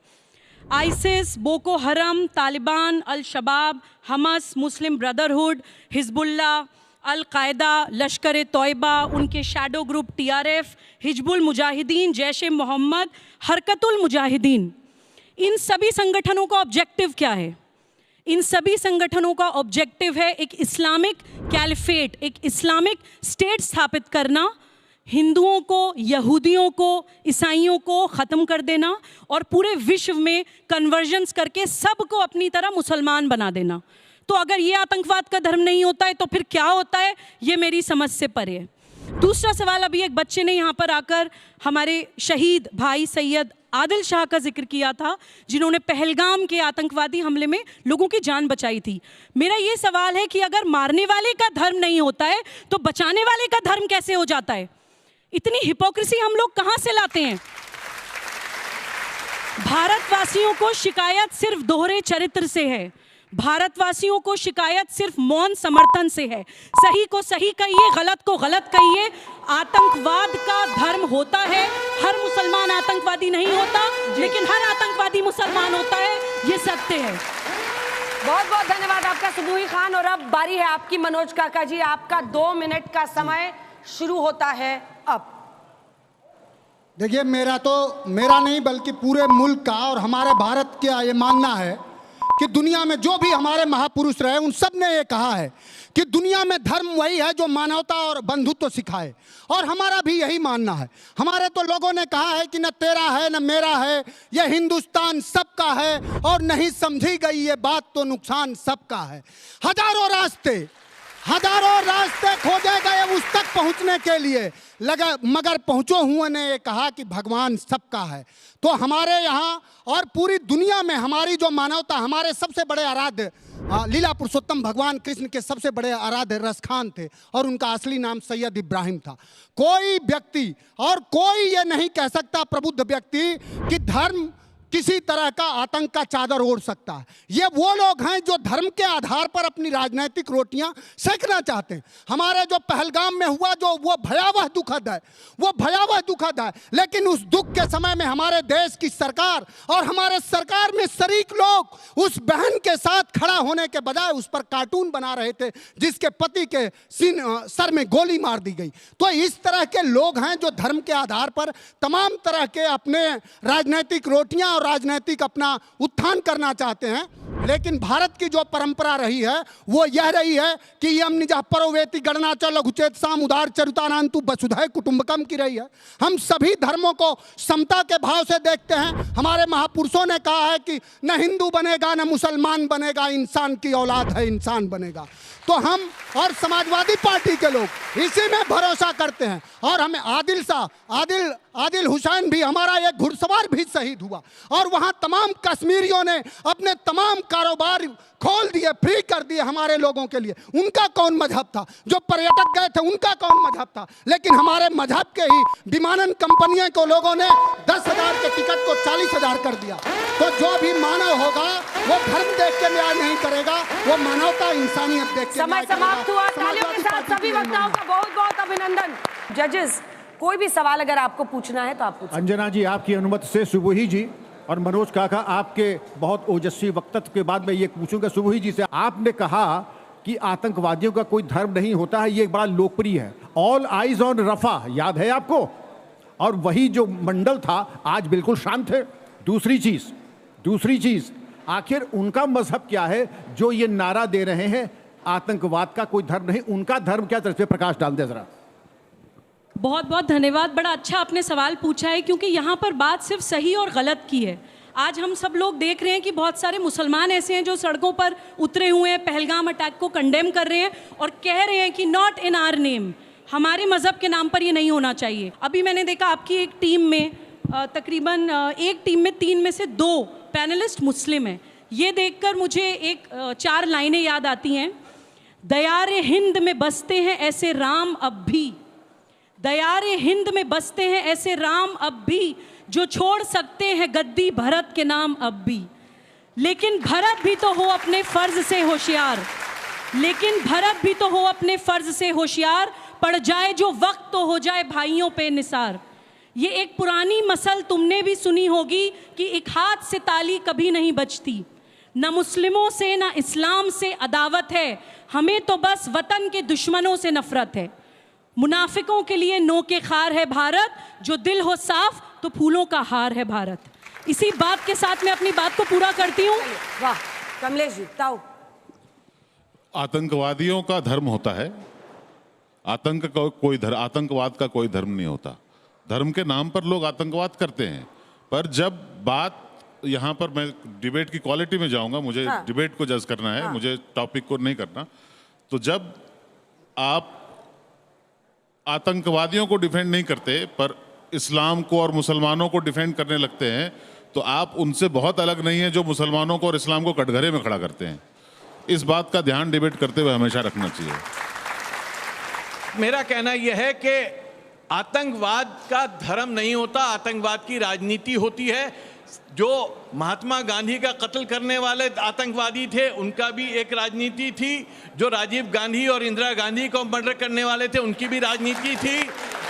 आइसिस, बोको हरम, तालिबान, अल शबाब, हमस, मुस्लिम ब्रदरहुड, हिजबुल्ला, अल कायदा, लश्कर तोयबा, उनके shadow group TRF, Hizbul Mujahideen, Jaish e Mohammed, Harkatul Mujahideen, इन सभी संगठनों का ऑब्जेक्टिव क्या है? इन सभी संगठनों का ऑब्जेक्टिव है एक इस्लामिक कैलिफेट, एक इस्लामिक स्टेट स्थापित करना, हिंदुओं को, यहूदियों को, ईसाइयों को ख़त्म कर देना और पूरे विश्व में कन्वर्जन्स करके सबको अपनी तरह मुसलमान बना देना। तो अगर ये आतंकवाद का धर्म नहीं होता है तो फिर क्या होता है, ये मेरी समझ से परे है। दूसरा सवाल, अभी एक बच्चे ने यहाँ पर आकर हमारे शहीद भाई सैयद आदिल शाह का जिक्र किया था, जिन्होंने पहलगाम के आतंकवादी हमले में लोगों की जान बचाई थी। मेरा ये सवाल है कि अगर मारने वाले का धर्म नहीं होता है तो बचाने वाले का धर्म कैसे हो जाता है? इतनी हिपोक्रेसी हम लोग कहाँ से लाते हैं? भारतवासियों को शिकायत सिर्फ दोहरे चरित्र से है, भारतवासियों को शिकायत सिर्फ मौन समर्थन से है। सही को सही कहिए, गलत को गलत कहिए। आतंकवाद का धर्म होता है, हर मुसलमान आतंकवादी नहीं होता, लेकिन हर आतंकवादी मुसलमान होता है, ये सत्य है। बहुत बहुत धन्यवाद आपका सुबूही खान। और अब बारी है आपकी मनोज काका जी, आपका 2 मिनट का समय शुरू होता है अब। देखिए, मेरा नहीं बल्कि पूरे मुल्क का और हमारे भारत का ये मानना है कि दुनिया में जो भी हमारे महापुरुष रहे उन सब ने ये कहा है कि दुनिया में धर्म वही है जो मानवता और बंधुत्व सिखाए, और हमारा भी यही मानना है। हमारे तो लोगों ने कहा है कि न तेरा है न मेरा है, ये हिंदुस्तान सबका है, और नहीं समझी गई ये बात तो नुकसान सबका है। हजारों रास्ते खोजे गए उस तक पहुंचने के लिए, मगर पहुंचो हुए ने ये कहा कि भगवान सबका है। तो हमारे यहाँ और पूरी दुनिया में हमारी जो मानवता, हमारे सबसे बड़े आराध्य लीला पुरुषोत्तम भगवान कृष्ण के सबसे बड़े आराध्य रसखान थे, और उनका असली नाम सैयद इब्राहिम था। कोई व्यक्ति और कोई ये नहीं कह सकता, प्रबुद्ध व्यक्ति, कि धर्म किसी तरह का आतंक का चादर ओढ़ सकता है। ये वो लोग हैं जो धर्म के आधार पर अपनी राजनीतिक रोटियां सेकना चाहते हैं। हमारे जो पहलगाम में हुआ, जो वो भयावह दुखद है, लेकिन उस दुख के समय में हमारे देश की सरकार और हमारे सरकार में शरीक लोग उस बहन के साथ खड़ा होने के बजाय उस पर कार्टून बना रहे थे, जिसके पति के सर में गोली मार दी गई। तो इस तरह के लोग हैं जो धर्म के आधार पर तमाम तरह के अपने राजनीतिक रोटियां और राजनीतिक अपना उत्थान करना चाहते हैं। लेकिन भारत की जो परंपरा रही है वो यह रही है कि यम निजा परोवेति गणना च लघुचेत साम उदार चरितानांतु वसुधैव कुटुंबकम की रही है। हम सभी धर्मों को समता के भाव से देखते हैं। हमारे महापुरुषों ने कहा है कि न हिंदू बनेगा न मुसलमान बनेगा, इंसान की औलाद है, इंसान बनेगा। तो हम और समाजवादी पार्टी के लोग इसी में भरोसा करते हैं। और हमें आदिल हुसैन भी, हमारा एक घुड़सवार भी शहीद हुआ, और वहाँ तमाम कश्मीरियों ने अपने तमाम कारोबार खोल दिए, फ्री कर दिए हमारे लोगों के लिए। उनका कौन मजहब था? जो पर्यटक गए थे उनका कौन मजहब था? लेकिन हमारे मजहब के ही विमानन कंपनियों को लोगों ने 10,000 के टिकट को 40,000 कर दिया। तो जो भी मानव होगा वो धर्म देख के न्याय नहीं करेगा, वो मानवता इंसानियत देख के। समय समाप्त हुआ। तालियों के साथ सभी वक्ताओं का बहुत बहुत अभिनंदन। जजेस, कोई भी सवाल अगर आपको पूछना है तो आप पूछिए। अंजना जी, आपकी अनुमति से सुबूही जी और मनोज काका, आपके बहुत ओजस्वी वक्तव्य के बाद मैं ये पूछूंगा सुबूही जी से। आपने कहा कि आतंकवादियों का कोई धर्म नहीं होता है, ये बड़ा लोकप्रिय है। ऑल आइज ऑन रफा, याद है आपको? और वही जो मंडल था आज बिल्कुल शांत है। दूसरी चीज, आखिर उनका मजहब क्या है जो ये नारा दे रहे हैं आतंकवाद का कोई धर्म नहीं? उनका धर्म क्या, तरफ से प्रकाश डाल दे जरा। बहुत बहुत धन्यवाद। बड़ा अच्छा आपने सवाल पूछा है, क्योंकि यहाँ पर बात सिर्फ सही और गलत की है। आज हम सब लोग देख रहे हैं कि बहुत सारे मुसलमान ऐसे हैं जो सड़कों पर उतरे हुए हैं, पहलगाम अटैक को कंडेम कर रहे हैं और कह रहे हैं कि नॉट इन आवर नेम, हमारे मज़हब के नाम पर ये नहीं होना चाहिए। अभी मैंने देखा आपकी एक टीम में तकरीबन एक टीम में 3 में से 2 पैनलिस्ट मुस्लिम हैं। ये देखकर मुझे 4 लाइनें याद आती हैं। दयारे हिंद में बसते हैं ऐसे राम अब भी, दयारे हिंद में बसते हैं ऐसे राम अब भी, जो छोड़ सकते हैं गद्दी भरत के नाम अब भी। लेकिन भरत भी तो हो अपने फर्ज से होशियार, लेकिन भरत भी तो हो अपने फर्ज से होशियार, पड़ जाए जो वक्त तो हो जाए भाइयों पे निसार। ये एक पुरानी मसल तुमने भी सुनी होगी कि एक हाथ से ताली कभी नहीं बजती। न मुस्लिमों से न इस्लाम से अदावत है, हमें तो बस वतन के दुश्मनों से नफरत है। मुनाफिकों के लिए नो के खार है भारत, जो दिल हो साफ तो फूलों का हार है भारत। इसी बात के साथ मैं अपनी बात को पूरा करती हूँ। वाह कमलेश जी ताऊ। आतंकवादियों का धर्म होता है, आतंकवाद का कोई धर्म नहीं होता। धर्म के नाम पर लोग आतंकवाद करते हैं, पर जब बात यहाँ पर, मैं डिबेट की क्वालिटी में जाऊंगा, मुझे डिबेट को जज करना है, मुझे टॉपिक को नहीं करना। तो जब आप आतंकवादियों को डिफेंड नहीं करते पर इस्लाम को और मुसलमानों को डिफेंड करने लगते हैं, तो आप उनसे बहुत अलग नहीं है जो मुसलमानों को और इस्लाम को कटघरे में खड़ा करते हैं। इस बात का ध्यान डिबेट करते हुए हमेशा रखना चाहिए। मेरा कहना यह है कि आतंकवाद का धर्म नहीं होता, आतंकवाद की राजनीति होती है। जो महात्मा गांधी का कत्ल करने वाले आतंकवादी थे, उनका भी एक राजनीति थी। जो राजीव गांधी और इंदिरा गांधी को मर्डर करने वाले थे, उनकी भी राजनीति थी।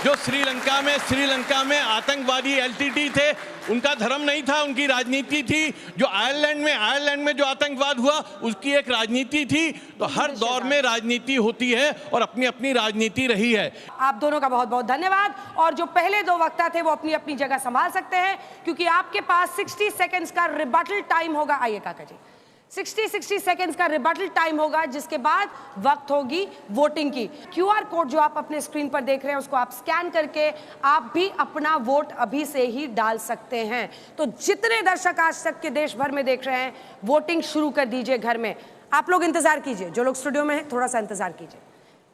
जो श्रीलंका में आतंकवादी एलटीटी थे, उनका धर्म नहीं था, उनकी राजनीति थी। जो आयरलैंड में जो आतंकवाद हुआ, उसकी एक राजनीति थी। तो हर दौर में राजनीति होती है और अपनी अपनी राजनीति रही है। आप दोनों का बहुत बहुत धन्यवाद। और जो पहले दो वक्ता थे वो अपनी अपनी जगह संभाल सकते हैं, क्योंकि आपके पास 60 सेकंड्स का रिबटल टाइम होगा। आइए काका जी, 60 सेकंड्स का रिबटल टाइम होगा, जिसके बाद वक्त होगी वोटिंग की। क्यूआर कोड जो आप अपने स्क्रीन पर देख रहे हैं, उसको आप स्कैन करके आप भी अपना वोट अभी से ही डाल सकते हैं। तो जितने दर्शक आज तक के देश भर में देख रहे हैं, वोटिंग शुरू कर दीजिए घर में। आप लोग इंतजार कीजिए, जो लोग स्टूडियो में हैं थोड़ा सा इंतजार कीजिए।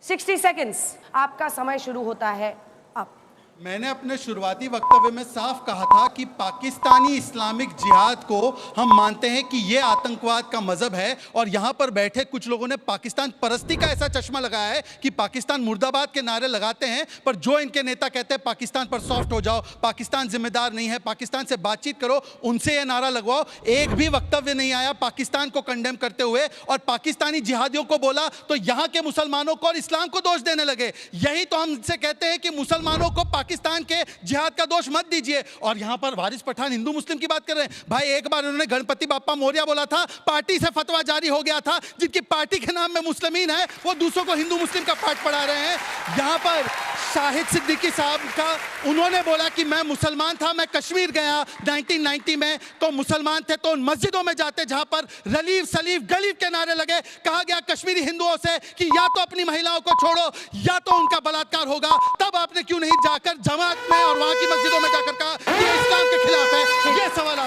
60 सेकंड्स आपका समय शुरू होता है अब। मैंने अपने शुरुआती वक्तव्य में साफ कहा था कि पाकिस्तानी इस्लामिक जिहाद को हम मानते हैं कि ये आतंकवाद का मजहब है, और यहाँ पर बैठे कुछ लोगों ने पाकिस्तान परस्ती का ऐसा चश्मा लगाया है कि पाकिस्तान मुर्दाबाद के नारे लगाते हैं, पर जो इनके नेता कहते हैं पाकिस्तान पर सॉफ्ट हो जाओ, पाकिस्तान जिम्मेदार नहीं है, पाकिस्तान से बातचीत करो, उनसे ये नारा लगवाओ। एक भी वक्तव्य नहीं आया पाकिस्तान को कंडेम करते हुए, और पाकिस्तानी जिहादियों को बोला तो यहाँ के मुसलमानों को और इस्लाम को दोष देने लगे। यही तो हम इनसे कहते हैं कि मुसलमानों को पाकिस्तान के जिहाद का दोष मत दीजिए। और यहां पर वारिस पठान हिंदू मुस्लिम की बात कर रहे हैं। भाई एक बार उन्होंने गणपति बाप्पा मौर्य बोला था, पार्टी से फतवा जारी हो गया था। जिनकी पार्टी के नाम में मुस्लिमीन है, वो दूसरों को हिंदू मुस्लिम का पाठ पढ़ा रहे हैं। यहां पर शाहिद सिद्दीकी साहब का, उन्होंने बोला कि मैं मुसलमान था, मैं कश्मीर गया 1990 में, तो मुसलमान थे तो उन मस्जिदों में जाते जहां पर रलीफ सलीफ गलीफ के नारे लगे। कहा गया कश्मीरी हिंदुओं से कि या तो अपनी महिलाओं को छोड़ो या तो उनका बलात्कार होगा। तब आपने क्यों नहीं जाकर जमात में और वहां की मस्जिदों में जाकर कहा कि ये इस्लाम के खिलाफ है? ये सवाल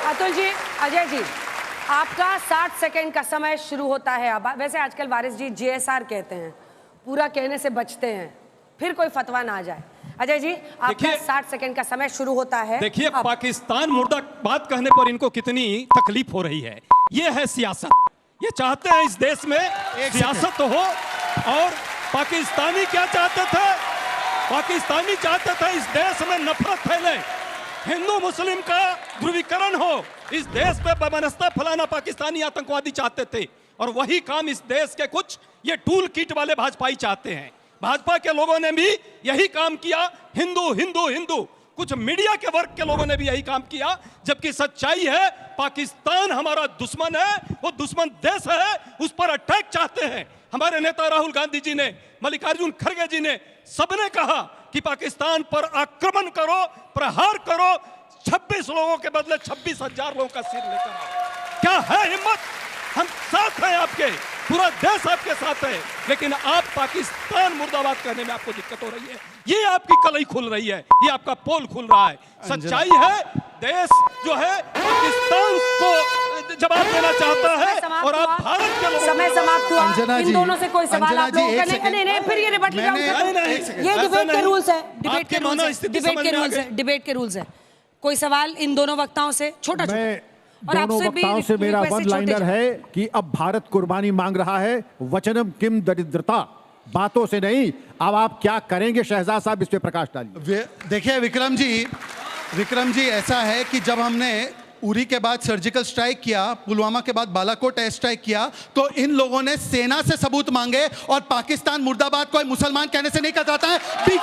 अतुल जी, अजय जी, आपका 60 सेकंड का समय शुरू होता है अब। वैसे आजकल वारिस जी JSR कहते हैं, पूरा कहने से बचते हैं, फिर कोई फतवा ना आ जाए। अजय जी, आपका 60 सेकंड का समय शुरू होता है। देखिए, पाकिस्तान मुर्दाबाद कहने पर इनको कितनी तकलीफ हो रही है। ये है सियासत। ये चाहते हैं इस देश में सियासत हो। और पाकिस्तानी क्या चाहते थे? पाकिस्तानी चाहते थे इस देश में नफरत फैले, हिंदू मुस्लिम का ध्रुवीकरण हो, इस देश पे बेमनस्ता फैलाना पाकिस्तानी आतंकवादी चाहते थे। और वही काम इस देश के कुछ ये टूल किट वाले भाजपाई चाहते हैं। भाजपा के लोगों ने भी यही काम किया, हिंदू हिंदू हिंदू। कुछ मीडिया के वर्ग के लोगों ने भी यही काम किया, जबकि सच्चाई है पाकिस्तान हमारा दुश्मन है, वो दुश्मन देश है, उस पर अटैक चाहते हैं। हमारे नेता राहुल गांधी जी ने, मल्लिकार्जुन खड़गे जी ने, सबने कहा कि पाकिस्तान पर आक्रमण करो, प्रहार करो, 26 लोगों के बदले 26,000 लोगों का सिर लेकर आओ। क्या है हिम्मत? हम साथ हैं आपके, पूरा देश आपके साथ है, लेकिन आप पाकिस्तान मुर्दाबाद करने में आपको दिक्कत हो रही है। ये आपकी कलई खुल रही है, ये आपका पोल खुल रहा है। सच्चाई है, देश जो है पाकिस्तान को जवाब देना चाहता है, और आप भारत के लोगों। समय समाप्त हुआ। इन दोनों से कोई सवाल आप लोगों का नहीं, फिर ये रिबट ले जाऊंगा। ये डिबेट के रूल्स है, डिबेट के रूल्स है। कोई सवाल इन दोनों वक्ताओं से? छोटा और दोनों आपसे भी वक्ताओं से मेरा रिक्वेस्ट है, वन लाइनर छोटे है कि अब भारत कुर्बानी मांग रहा है, वचनम किम दरिद्रता, बातों से नहीं। अब आप क्या करेंगे शहजाद साहब, इस पे प्रकाश डालिए। देखिए विक्रम जी ऐसा है कि जब हमने उरी के बाद सर्जिकल स्ट्राइक किया, पुलवामा के बाद बालाकोट एयर स्ट्राइक किया, तो इन लोगों ने सेना से सबूत मांगे और पाकिस्तान मुर्दाबाद कोई मुसलमान कहने से नहीं कतराता है। डी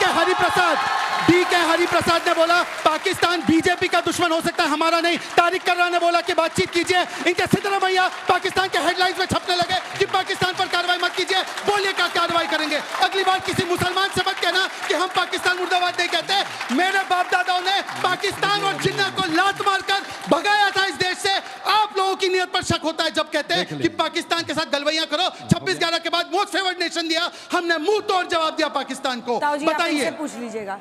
के हरिप्रसाद ने बोला पाकिस्तान बीजेपी का दुश्मन हो सकता है, हमारा नहीं। तारिक कर्रा ने बोला कि बातचीत कीजिए। इनके सिद्धरामैया पाकिस्तान के हेडलाइंस में छपने लगे कि पाकिस्तान पर कार्रवाई मत कीजिए, बोलिए क्या कार्रवाई करेंगे। अगली बार किसी मुसलमान से मत कहना कि हम पाकिस्तान मुर्दाबाद नहीं कहते। मेरे बाप दादाओं ने पाकिस्तान और जिन्ना को लात मारकर भगाया था इस देश से। आप लोगों की नियत पर शक होता है जब कहते हैं कि पाकिस्तान के साथ गलवैया करो। 26/11 के बाद मोस्ट फेवर्ड नेशन दिया, हमने मुंह तोड़ जवाब दिया पाकिस्तान को। बताइए, पूछ लीजिएगा।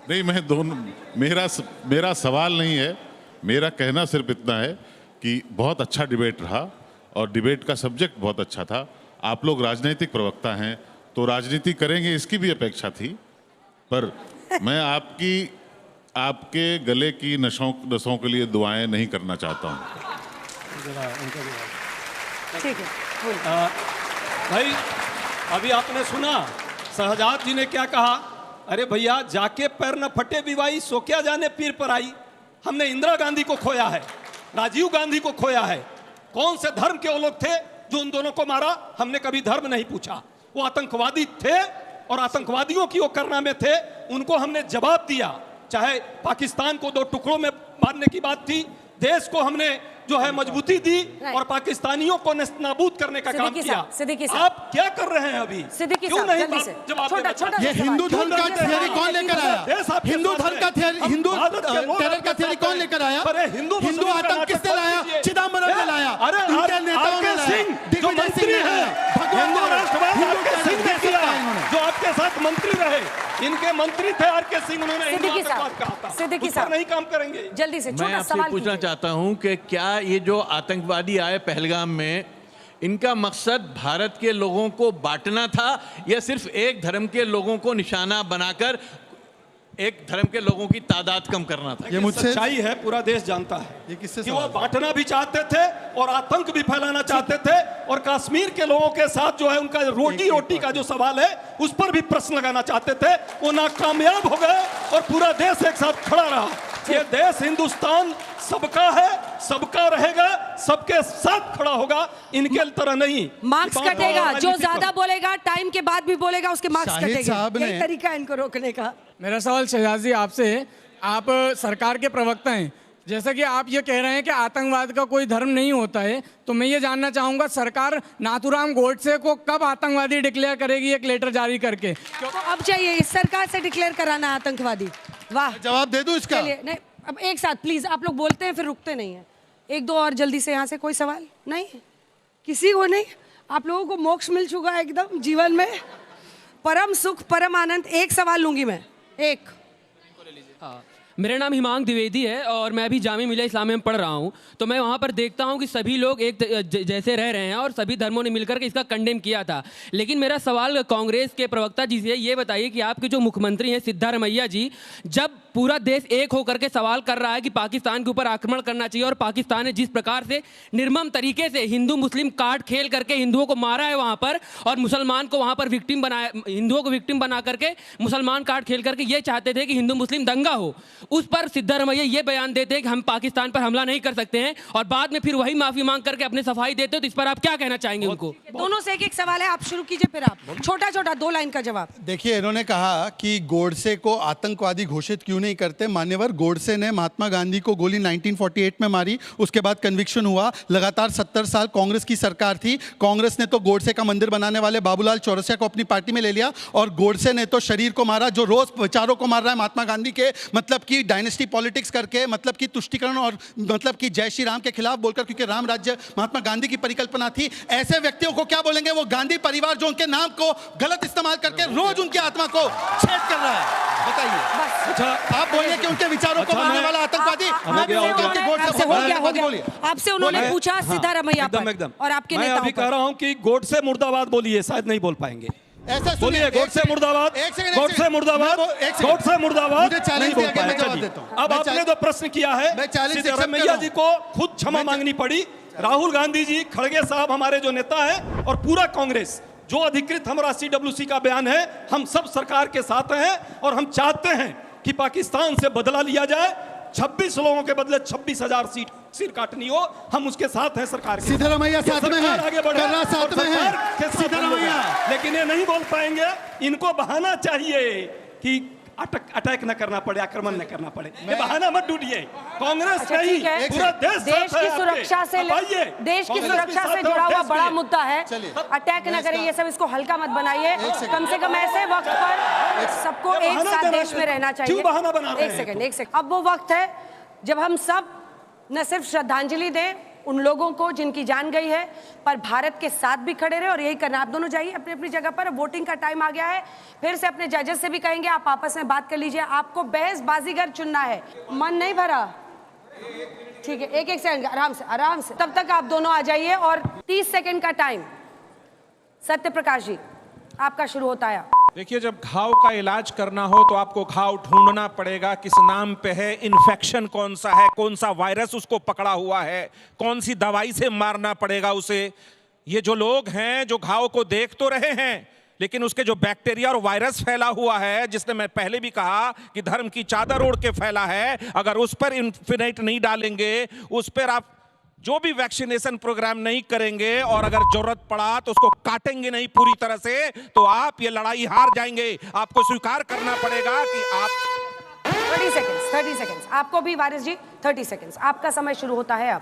नहीं, मैं दोनों, मेरा सवाल नहीं है, मेरा कहना सिर्फ इतना है कि बहुत अच्छा डिबेट रहा और डिबेट का सब्जेक्ट बहुत अच्छा था। आप लोग राजनीतिक प्रवक्ता हैं तो राजनीति करेंगे इसकी भी अपेक्षा थी, पर मैं आपके गले की नसों के लिए दुआएं नहीं करना चाहता हूं। ठीक है भाई, अभी आपने सुना शहजाद जी ने क्या कहा। अरे भैया, जाके पैर न फटे विवाई, सो क्या जाने पीर पर आई। हमने इंदिरा गांधी को खोया है, राजीव गांधी को खोया है। कौन से धर्म के वो लोग थे जो उन दोनों को मारा? हमने कभी धर्म नहीं पूछा। वो आतंकवादी थे और आतंकवादियों की वो करना में थे, उनको हमने जवाब दिया। चाहे पाकिस्तान को 2 टुकड़ों में बांटने की बात थी, देश को हमने जो है मजबूती दी और पाकिस्तानियों को नाबूद करने का काम किया। आप क्या कर रहे हैं अभी? क्यों नहीं जवाब? ये हिंदू धर्म का थियरी कौन लेकर आया? हिंदू धर्म का थियरी, हिंदू टेरर का थियरी कौन लेकर आया? हिंदू आतंक किसने लाया? चिदम्बरम ने लाया, इनके नेताओं ने लाया, दिग्विजय सिंह ने लाया, हिंदू राष्ट्रवाद आर.के. सिंह ने किया, जो आपके साथ मंत्री रहे। इनके मंत्री थे आर.के. सिंह, उन्होंने हिंदू आतंकवाद कहा था। सिद्दीकी साहब नहीं काम करेंगे। जल्दी से मैं आपसे पूछना चाहता हूं कि क्या ये जो आतंकवादी आए पहलगाम में, इनका मकसद भारत के लोगों को बांटना था या सिर्फ एक धर्म के लोगों को निशाना बनाकर एक धर्म के लोगों की तादाद कम करना था? ये मुझसे सच्चाई है, पूरा देश जानता है ये किससे कि वो बांटना भी चाहते थे और आतंक भी फैलाना चाहते थे। और कश्मीर के लोगों के साथ जो है उनका रोटी का जो सवाल है उस पर भी प्रश्न लगाना चाहते थे। वो नाकामयाब हो गए और पूरा देश एक साथ खड़ा रहा। ये देश हिंदुस्तान सबका है, सबका रहेगा, सबके साथ खड़ा होगा, इनके तरह नहीं। मार्क्स कटेगा, जो ज्यादा बोलेगा टाइम के बाद भी बोलेगा उसके मार्क्स कटेंगे। यही तरीका है इनको रोकने का। मेरा सवाल शहजाद जी आपसे, आप सरकार के प्रवक्ता हैं, जैसा कि आप ये कह रहे हैं कि आतंकवाद का कोई धर्म नहीं होता है, तो मैं ये जानना चाहूंगा सरकार नाथूराम गोडसे को कब आतंकवादी डिक्लेयर करेगी एक लेटर जारी करके? तो अब चाहिए इस सरकार से डिक्लेयर कराना आतंकवादी। वाह, जवाब दे दूं इसका? नहीं, अब एक साथ प्लीज, आप लोग बोलते हैं फिर रुकते नहीं है। 1-2 और जल्दी से। यहाँ से कोई सवाल नहीं, किसी को नहीं? आप लोगों को मोक्ष मिल चुका है एकदम जीवन में, परम सुख परम आनंद। एक सवाल लूंगी मैं, एक। मेरा नाम हिमांक द्विवेदी है और मैं अभी जामिया मिलिया इस्लामिया में पढ़ रहा हूँ। तो मैं वहाँ पर देखता हूँ कि सभी लोग एक जैसे रह रहे हैं और सभी धर्मों ने मिलकर के इसका कंडेम किया था। लेकिन मेरा सवाल कांग्रेस के प्रवक्ता जी से ये बताइए कि आपके जो मुख्यमंत्री हैं सिद्धारमैया जी, जब पूरा देश एक होकर के सवाल कर रहा है कि पाकिस्तान के ऊपर आक्रमण करना चाहिए और पाकिस्तान ने जिस प्रकार से निर्मम तरीके से हिंदू मुस्लिम कार्ड खेल करके हिंदुओं को मारा है वहाँ पर और मुसलमान को वहाँ पर विक्टिम बनाया, हिंदुओं को विक्टिम बना करके मुसलमान कार्ड खेल करके ये चाहते थे कि हिंदू मुस्लिम दंगा हो, उस पर सिद्धारमैया ये बयान देते हैं कि हम पाकिस्तान पर हमला नहीं कर सकते हैं और बाद में फिर वही माफी मांग करके अपने सफाई देते हो। तो इस पर आप क्या कहना चाहेंगे उनको? दोनों से एक सवाल है, आप शुरू कीजिए फिर आप छोटा 2 लाइन का जवाब। देखिए, इन्होंने कहा कि गोडसे को आतंकवादी घोषित क्यों नहीं करते। मान्यवर गोडसे ने महात्मा गांधी को गोली 1948 में मारी, उसके बाद कन्विक्शन हुआ। लगातार 70 साल कांग्रेस की सरकार थी, कांग्रेस ने तो गोडसे का मंदिर बनाने वाले बाबूलाल चौरसिया को अपनी पार्टी में ले लिया और गोडसे ने तो शरीर को मारा, जो रोज विचारों को मार रहा है महात्मा गांधी के, मतलब कि डायनेस्टी पॉलिटिक्स करके, मतलब कि तुष्टीकरण और मतलब कि जय श्री राम के खिलाफ बोलकर, क्योंकि राम राज्य महात्मा गांधी की परिकल्पना थी। ऐसे व्यक्तियों को क्या बोलेंगे? वो गांधी परिवार जो उनके नाम को गलत इस्तेमाल करके रोज उनकी आत्मा को छेद कर रहा है। बताइए, अच्छा आप बोलिए कि उनके विचारों को मारने वाला आतंकवादी। आपसे उन्होंने पूछा सिद्धारमैया पर और आपके नेताओं पर। मैं अभी कह रहा हूं कि गोडसे मुर्दाबाद बोलिए, शायद नहीं बोल पाएंगे। ऐसे बोलिए गोडसे मुर्दाबाद, गोडसे मुर्दाबाद, गोडसे मुर्दाबाद। नहीं बोल पाए, चलिए। अब आपने जो प्रश्न किया है सिद्धरामैया जी को खुद क्षमा मांगनी पड़ी। राहुल गांधी जी, खड़गे साहब हमारे जो नेता हैं और पूरा कांग्रेस, जो अधिकृत हमारा CWC का बयान है, हम सब सरकार के साथ हैं और हम चाहते हैं कि पाकिस्तान से बदला लिया जाए। 26 लोगों के बदले 26,000 सिर काटनी हो, हम उसके साथ हैं सरकार के। सिद्धरामैया साथ में है, आगे बढ़े कर्रा साथ में है, सिद्धरामैया, लेकिन ये नहीं बोल पाएंगे। इनको बहाना चाहिए कि अटैक न करना पड़े, आक्रमण न करना पड़े। ये बहाना मत ढूंढिए। कांग्रेस नहीं, पूरा देश की सुरक्षा से देश की सुरक्षा से जुड़ा हुआ बड़ा मुद्दा है। अटैक न करें, ये सब इसको हल्का मत बनाइए। कम से कम ऐसे वक्त पर सबको एक साथ देश में रहना चाहिए। एक सेकंड। अब वो वक्त है जब हम सब न सिर्फ श्रद्धांजलि दें उन लोगों को जिनकी जान गई है, पर भारत के साथ भी खड़े रहे, और यही करना। आप दोनों जाइए अपनी अपनी जगह पर। वोटिंग का टाइम आ गया है। फिर से अपने जजेस से भी कहेंगे, आप आपस में बात कर लीजिए। आपको बहस बाजीगर चुनना है। मन नहीं भरा? ठीक है, एक सेकंड, आराम से। तब तक आप दोनों आ जाइए और 30 सेकंड का टाइम। सत्य प्रकाश जी, आपका शुरू होता है। देखिए, जब घाव का इलाज करना हो तो आपको घाव ढूंढना पड़ेगा, किस नाम पे है, इन्फेक्शन कौन सा है, कौन सा वायरस उसको पकड़ा हुआ है, कौन सी दवाई से मारना पड़ेगा उसे। ये जो लोग हैं जो घाव को देख तो रहे हैं, लेकिन उसके जो बैक्टीरिया और वायरस फैला हुआ है, जिसने मैं पहले भी कहा कि धर्म की चादर ओढ़ के फैला है, अगर उस पर इन्फिनाइट नहीं डालेंगे, उस पर आप जो भी वैक्सीनेशन प्रोग्राम नहीं करेंगे और अगर जरूरत पड़ा तो उसको काटेंगे नहीं पूरी तरह से, तो आप ये लड़ाई हार जाएंगे। आपको स्वीकार करना पड़ेगा कि आप 30 सेकंड्स। आपको भी वारिस जी 30 सेकंड्स। आपका समय शुरू होता है अब।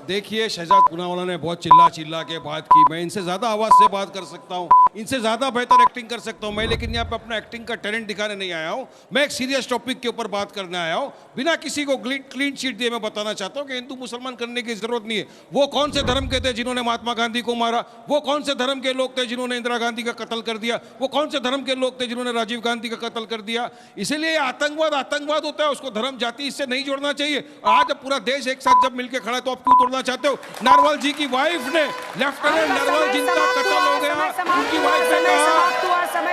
देखिए, शहजाद पूनावाला ने बहुत चिल्ला के बात की। मैं इनसे ज़्यादा आवाज़ से बात कर सकता हूँ, इनसे ज़्यादा बेहतर एक्टिंग कर सकता हूँ मैं, लेकिन यहाँ पे अपना एक्टिंग का टैलेंट दिखाने नहीं आया हूँ। मैं एक सीरियस टॉपिक के ऊपर बात करने आया हूँ। बिना किसी को क्लीन चिट दिए मैं बताना चाहता हूँ कि हिंदू मुसलमान करने की ज़रूरत नहीं है। वो कौन से धर्म के थे जिन्होंने महात्मा गांधी को मारा? वो कौन से धर्म के लोग थे जिन्होंने इंदिरा गांधी का कत्ल कर दिया? वो कौन से धर्म के लोग थे जिन्होंने राजीव गांधी का कत्ल कर दिया? इसीलिए आतंकवाद होता है, उसको धर्म जाति इससे नहीं जोड़ना चाहिए। आज पूरा देश एक साथ जब मिलकर खड़ा है तो आप क्यों तोड़ना चाहते हो? नरवल जी की वाइफ ने, लेफ्टिनेंट नरवल जिनका कत्ल हो गया, उनकी वाइफ ने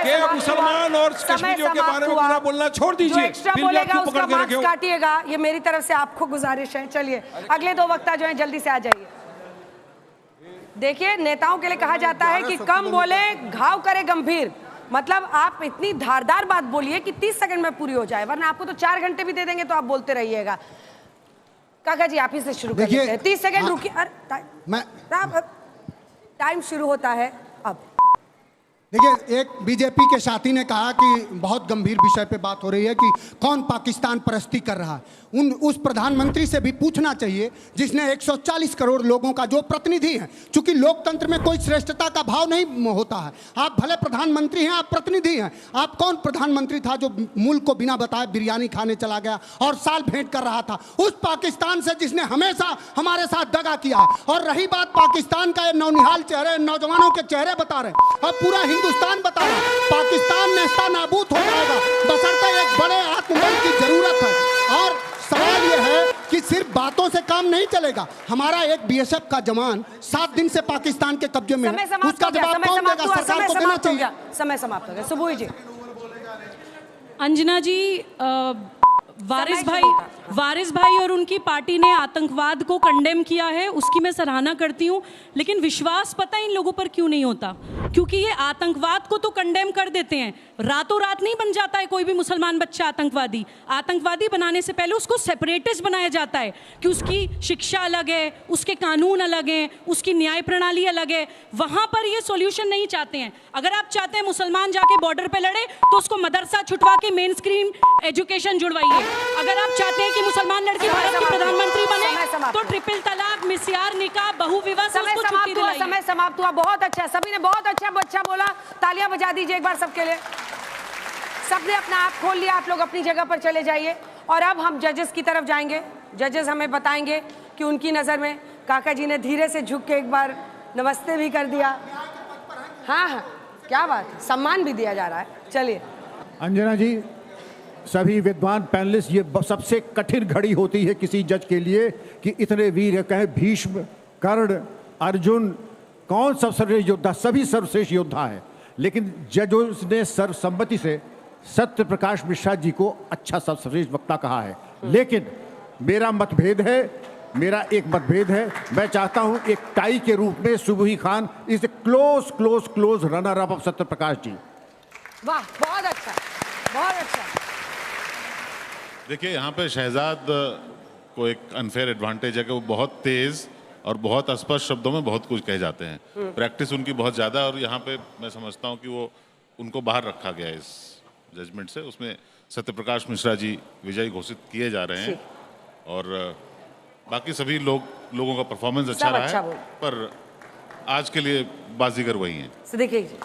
कहा कि मुसलमान और कश्मीरियों के बारे में पूरा बोलना छोड़ दीजिए। एक्स्ट्रा बोलेगा उसका मार्क्स काटिएगा, ये मेरी तरफ से आपको गुजारिश है। चलिए अगले 2 वक्ता जो है जल्दी से आ जाइए। देखिए, नेताओं के लिए कहा जाता है कि कम बोले घाव करे गंभीर। मतलब आप इतनी धारदार बात बोलिए कि 30 सेकंड में पूरी हो जाए, वरना आपको तो 4 घंटे भी दे देंगे तो आप बोलते रहिएगा। काका जी, आप ही से शुरू कर लेते हैं। 30 सेकंड रुकिए। टाइम शुरू होता है अब। देखिए, एक बीजेपी के साथी ने कहा कि बहुत गंभीर विषय पे बात हो रही है कि कौन पाकिस्तान परस्ती कर रहा है। उस प्रधानमंत्री से भी पूछना चाहिए जिसने 140 करोड़ लोगों का जो प्रतिनिधि है। चूंकि लोकतंत्र में कोई श्रेष्ठता का भाव नहीं होता है। आप भले प्रधानमंत्री हैं, आप प्रतिनिधि हैं। आप कौन प्रधानमंत्री था जो मुल्क को बिना बताए बिरयानी खाने चला गया और साल भेंट कर रहा था? उस पाकिस्तान से जिसने हमेशा हमारे साथ दगा किया है। और रही बात पाकिस्तान का, ये नौनिहाल चेहरे, नौजवानों के चेहरे बता रहे, अब पूरा हिंदुस्तान बता रहा है पाकिस्तान नेस्ता नाबूद हो जाएगा, बशर्ते एक बड़े आत्मबल की जरूरत है। और सवाल यह है कि सिर्फ बातों से काम नहीं चलेगा। हमारा एक BSF का जवान 7 दिन से पाकिस्तान के कब्जे में है, उसका जवाब कौन देगा? सरकार को देना चाहिए। समय समाप्त हो गया। सुबोही जी। अंजना जी, वारिस भाई और उनकी पार्टी ने आतंकवाद को कंडेम किया है, उसकी मैं सराहना करती हूँ। लेकिन विश्वास पता इन लोगों पर क्यों नहीं होता? क्योंकि ये आतंकवाद को तो कंडेम कर देते हैं, रातों रात नहीं बन जाता है कोई भी मुसलमान बच्चा आतंकवादी। आतंकवादी बनाने से पहले उसको सेपरेटिस्ट बनाया जाता है कि उसकी शिक्षा अलग है, उसके कानून अलग हैं, उसकी न्याय प्रणाली अलग है। वहाँ पर ये सॉल्यूशन नहीं चाहते हैं। अगर आप चाहते हैं मुसलमान जाके बॉर्डर पे लड़े तो उसको मदरसा छुटवा के मेन स्ट्रीम एजुकेशन जुड़वाइए। अगर आप चाहते हैं कि मुसलमान लड़की भारत की प्रधानमंत्री बने तो ट्रिपल तलाक, मिस्यार, निकाह, बहुविवाह से उसको छुट्टी दिलाइए। समय समाप्त हुआ। बहुत अच्छा, सभी ने बहुत अच्छा बोला। तालियां बजा दीजिए एक बार सबके लिए। सबने अपना आप खोल लिया। आप लोग अपनी जगह पर चले जाइए। और अब हम जजेस की तरफ जाएंगे। जजेस हमें बताएंगे कि उनकी नज़र में। काका जी ने धीरे से झुक के एक बार नमस्ते भी कर दिया। हाँ, क्या बात है, सम्मान भी दिया जा रहा है। चलिए अंजना जी, सभी विद्वान पैनलिस्ट, ये सबसे कठिन घड़ी होती है किसी जज के लिए कि इतने वीर कहें भीष्म, कर्ण, अर्जुन, कौन सब सर्वश्रेष्ठ योद्धा? सभी सर्वश्रेष्ठ योद्धा है, लेकिन जजों ने सर्वसम्मति से सत्य प्रकाश मिश्रा जी को अच्छा सर्वश्रेष्ठ वक्ता कहा है। लेकिन मेरा एक मतभेद है। मैं चाहता हूं एक टाई के रूप में Subuhi Khan is close runner up of Satya Prakash जी। वाह, बहुत अच्छा, बहुत अच्छा। देखिए, यहाँ पे शहजाद को एक अनफेयर एडवांटेज है कि वो बहुत तेज और बहुत स्पष्ट शब्दों में बहुत कुछ कह जाते हैं। प्रैक्टिस उनकी बहुत ज़्यादा है और यहाँ पे मैं समझता हूँ कि वो उनको बाहर रखा गया है इस जजमेंट से। उसमें सत्यप्रकाश मिश्रा जी विजयी घोषित किए जा रहे हैं और बाकी सभी लोगों का परफॉर्मेंस अच्छा रहा है, पर आज के लिए बाजीगर वही हैं। सिद्दीकी जी।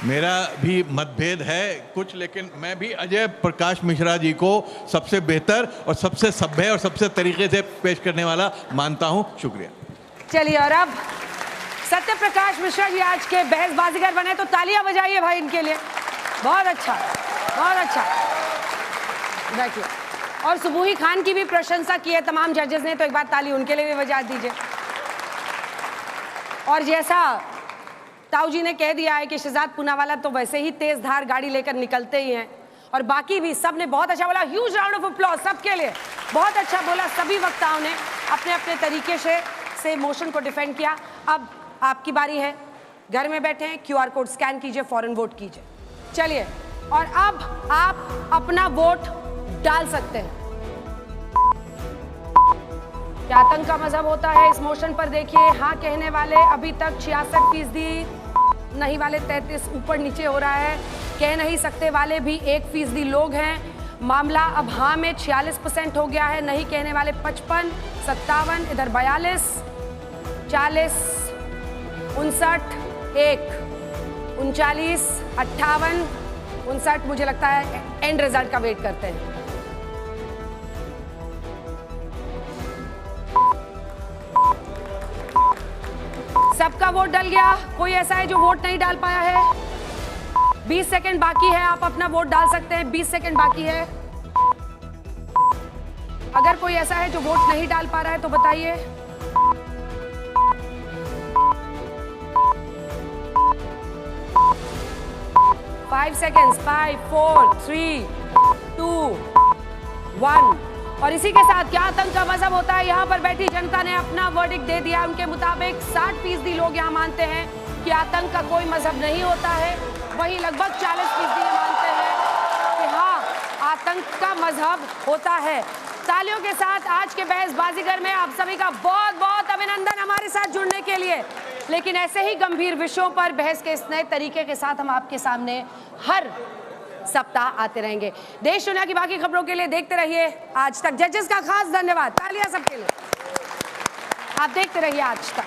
मेरा भी मतभेद है कुछ, लेकिन मैं भी अजय प्रकाश मिश्रा जी को सबसे बेहतर और सबसे सभ्य और सबसे तरीके से पेश करने वाला मानता हूं। शुक्रिया। चलिए, और अब सत्य प्रकाश मिश्रा जी आज के बहस बाजीगर बने, तो तालियां बजाइए भाई इनके लिए। बहुत अच्छा, बहुत अच्छा। देखिए, और सुबुही खान की भी प्रशंसा की है तमाम जजेस ने, तो एक बार ताली उनके लिए भी बजा दीजिए। और जैसा ताऊ जी ने कह दिया है कि शहजाद पूनावाला तो वैसे ही तेज धार गाड़ी लेकर निकलते ही हैं, और बाकी भी सब ने बहुत अच्छा बोला। ह्यूज राउंड ऑफ अप्लॉज सबके लिए। बहुत अच्छा बोला सभी वक्ताओं ने, अपने अपने तरीके से मोशन को डिफेंड किया। अब आपकी बारी है, घर में बैठे हैं, QR कोड स्कैन कीजिए, फौरन वोट कीजिए। चलिए, और अब आप अपना वोट डाल सकते हैं। क्या आतंक का मजहब होता है इस मोशन पर देखिए। हाँ कहने वाले अभी तक 66%, नहीं वाले 33, ऊपर नीचे हो रहा है। कह नहीं सकते वाले भी 1% लोग हैं। मामला अब हाँ में 46% हो गया है, नहीं कहने वाले 55, 57, इधर 42, 40, 59, 1, 39, 58, 59। मुझे लगता है एंड रिजल्ट का वेट करते हैं। सबका वोट डल गया? कोई ऐसा है जो वोट नहीं डाल पाया है? 20 सेकंड बाकी है, आप अपना वोट डाल सकते हैं। 20 सेकंड बाकी है। अगर कोई ऐसा है जो वोट नहीं डाल पा रहा है तो बताइए। Five seconds, 5, 4, 3, 2, 1। और इसी के साथ क्या आतंक का मजहब होता है, यहाँ पर बैठी जनता ने अपना वर्डिक्ट दे दिया। उनके मुताबिक 60% लोग यहाँ मानते हैं कि आतंक का कोई मजहब नहीं होता है, वहीं लगभग 40% ये मानते हैं कि हाँ, आतंक का मजहब होता है। तालियों के साथ आज के बहस बाजीगर में आप सभी का बहुत बहुत अभिनंदन हमारे साथ जुड़ने के लिए। लेकिन ऐसे ही गंभीर विषयों पर बहस के इस नए तरीके के साथ हम आपके सामने हर सप्ताह आते रहेंगे। देश दुनिया की बाकी खबरों के लिए देखते रहिए आज तक। जजेस का खास धन्यवाद, तालियां सबके लिए। आप देखते रहिए आज तक।